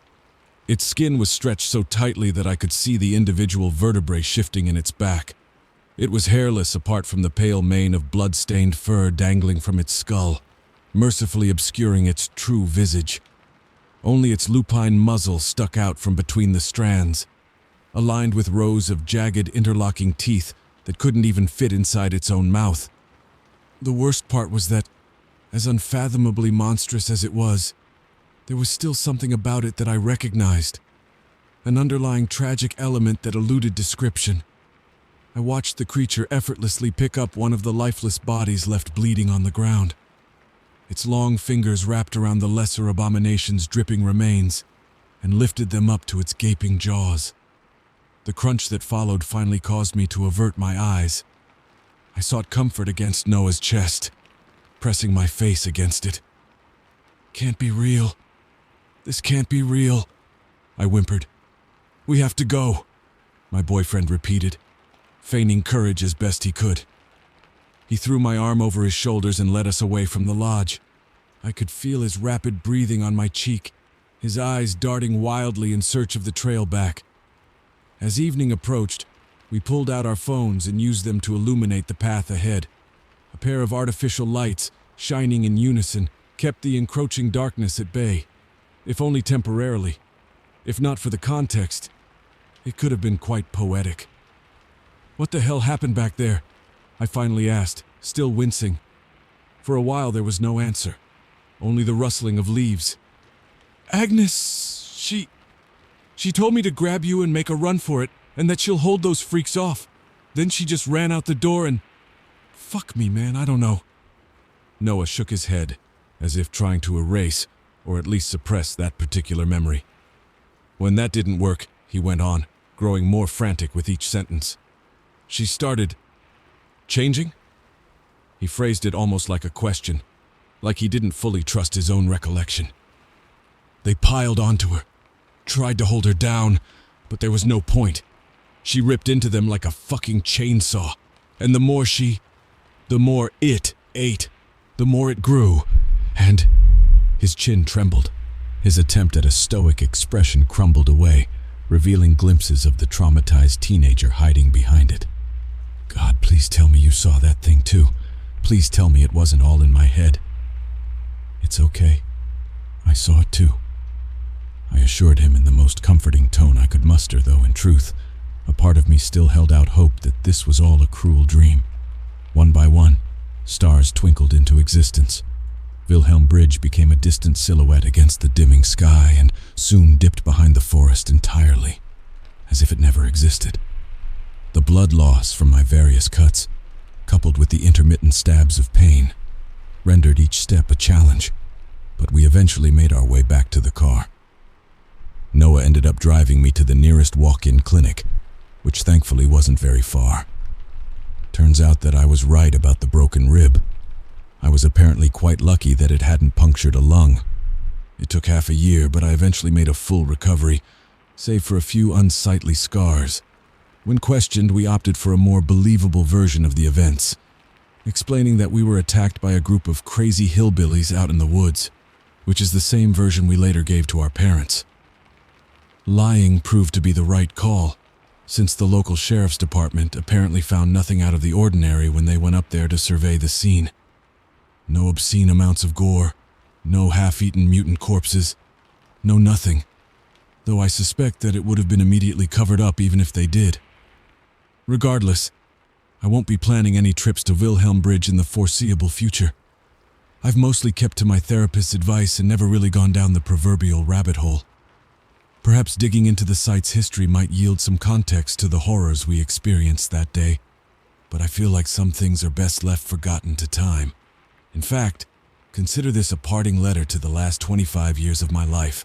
Its skin was stretched so tightly that I could see the individual vertebrae shifting in its back. It was hairless apart from the pale mane of blood-stained fur dangling from its skull, mercifully obscuring its true visage. Only its lupine muzzle stuck out from between the strands, aligned with rows of jagged interlocking teeth that couldn't even fit inside its own mouth. The worst part was that, as unfathomably monstrous as it was, there was still something about it that I recognized, an underlying tragic element that eluded description. I watched the creature effortlessly pick up one of the lifeless bodies left bleeding on the ground. Its long fingers wrapped around the lesser abomination's dripping remains and lifted them up to its gaping jaws. The crunch that followed finally caused me to avert my eyes. I sought comfort against Noah's chest, pressing my face against it. "Can't be real. This can't be real," I whimpered. "We have to go," my boyfriend repeated, feigning courage as best he could. He threw my arm over his shoulders and led us away from the lodge. I could feel his rapid breathing on my cheek, his eyes darting wildly in search of the trail back. As evening approached, we pulled out our phones and used them to illuminate the path ahead. A pair of artificial lights, shining in unison, kept the encroaching darkness at bay, if only temporarily. If not for the context, it could have been quite poetic. "What the hell happened back there?" I finally asked, still wincing. For a while there was no answer, only the rustling of leaves. "Agnes, she told me to grab you and make a run for it, and that she'll hold those freaks off. Then she just ran out the door and... Fuck me, man, I don't know." Noah shook his head, as if trying to erase, or at least suppress that particular memory. "When that didn't work," he went on, growing more frantic with each sentence. She started changing? He phrased it almost like a question, like he didn't fully trust his own recollection. They piled onto her, tried to hold her down, but there was no point. She ripped into them like a fucking chainsaw, and the more it ate, the more it grew, and his chin trembled. His attempt at a stoic expression crumbled away, revealing glimpses of the traumatized teenager hiding behind it. God, please tell me you saw that thing too. Please tell me it wasn't all in my head. It's okay. I saw it too. I assured him in the most comforting tone I could muster, though in truth, a part of me still held out hope that this was all a cruel dream. One by one, stars twinkled into existence. Wilhelm Bridge became a distant silhouette against the dimming sky and soon dipped behind the forest entirely, as if it never existed. The blood loss from my various cuts, coupled with the intermittent stabs of pain, rendered each step a challenge, but we eventually made our way back to the car. Noah ended up driving me to the nearest walk-in clinic, which thankfully wasn't very far. Turns out that I was right about the broken rib. I was apparently quite lucky that it hadn't punctured a lung. It took half a year, but I eventually made a full recovery, save for a few unsightly scars. When questioned, we opted for a more believable version of the events, explaining that we were attacked by a group of crazy hillbillies out in the woods, which is the same version we later gave to our parents. Lying proved to be the right call, since the local sheriff's department apparently found nothing out of the ordinary when they went up there to survey the scene. No obscene amounts of gore, no half-eaten mutant corpses, no nothing, though I suspect that it would have been immediately covered up even if they did. Regardless, I won't be planning any trips to Wilhelm Bridge in the foreseeable future. I've mostly kept to my therapist's advice and never really gone down the proverbial rabbit hole. Perhaps digging into the site's history might yield some context to the horrors we experienced that day, but I feel like some things are best left forgotten to time. In fact, consider this a parting letter to the last 25 years of my life.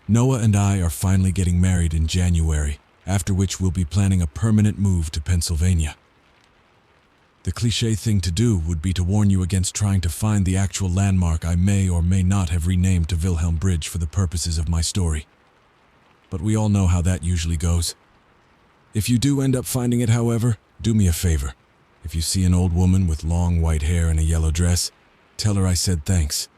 Noah and I are finally getting married in January, after which we'll be planning a permanent move to Pennsylvania. The cliché thing to do would be to warn you against trying to find the actual landmark I may or may not have renamed to Wilhelm Bridge for the purposes of my story. But we all know how that usually goes. If you do end up finding it, however, do me a favor. If you see an old woman with long white hair and a yellow dress, tell her I said thanks.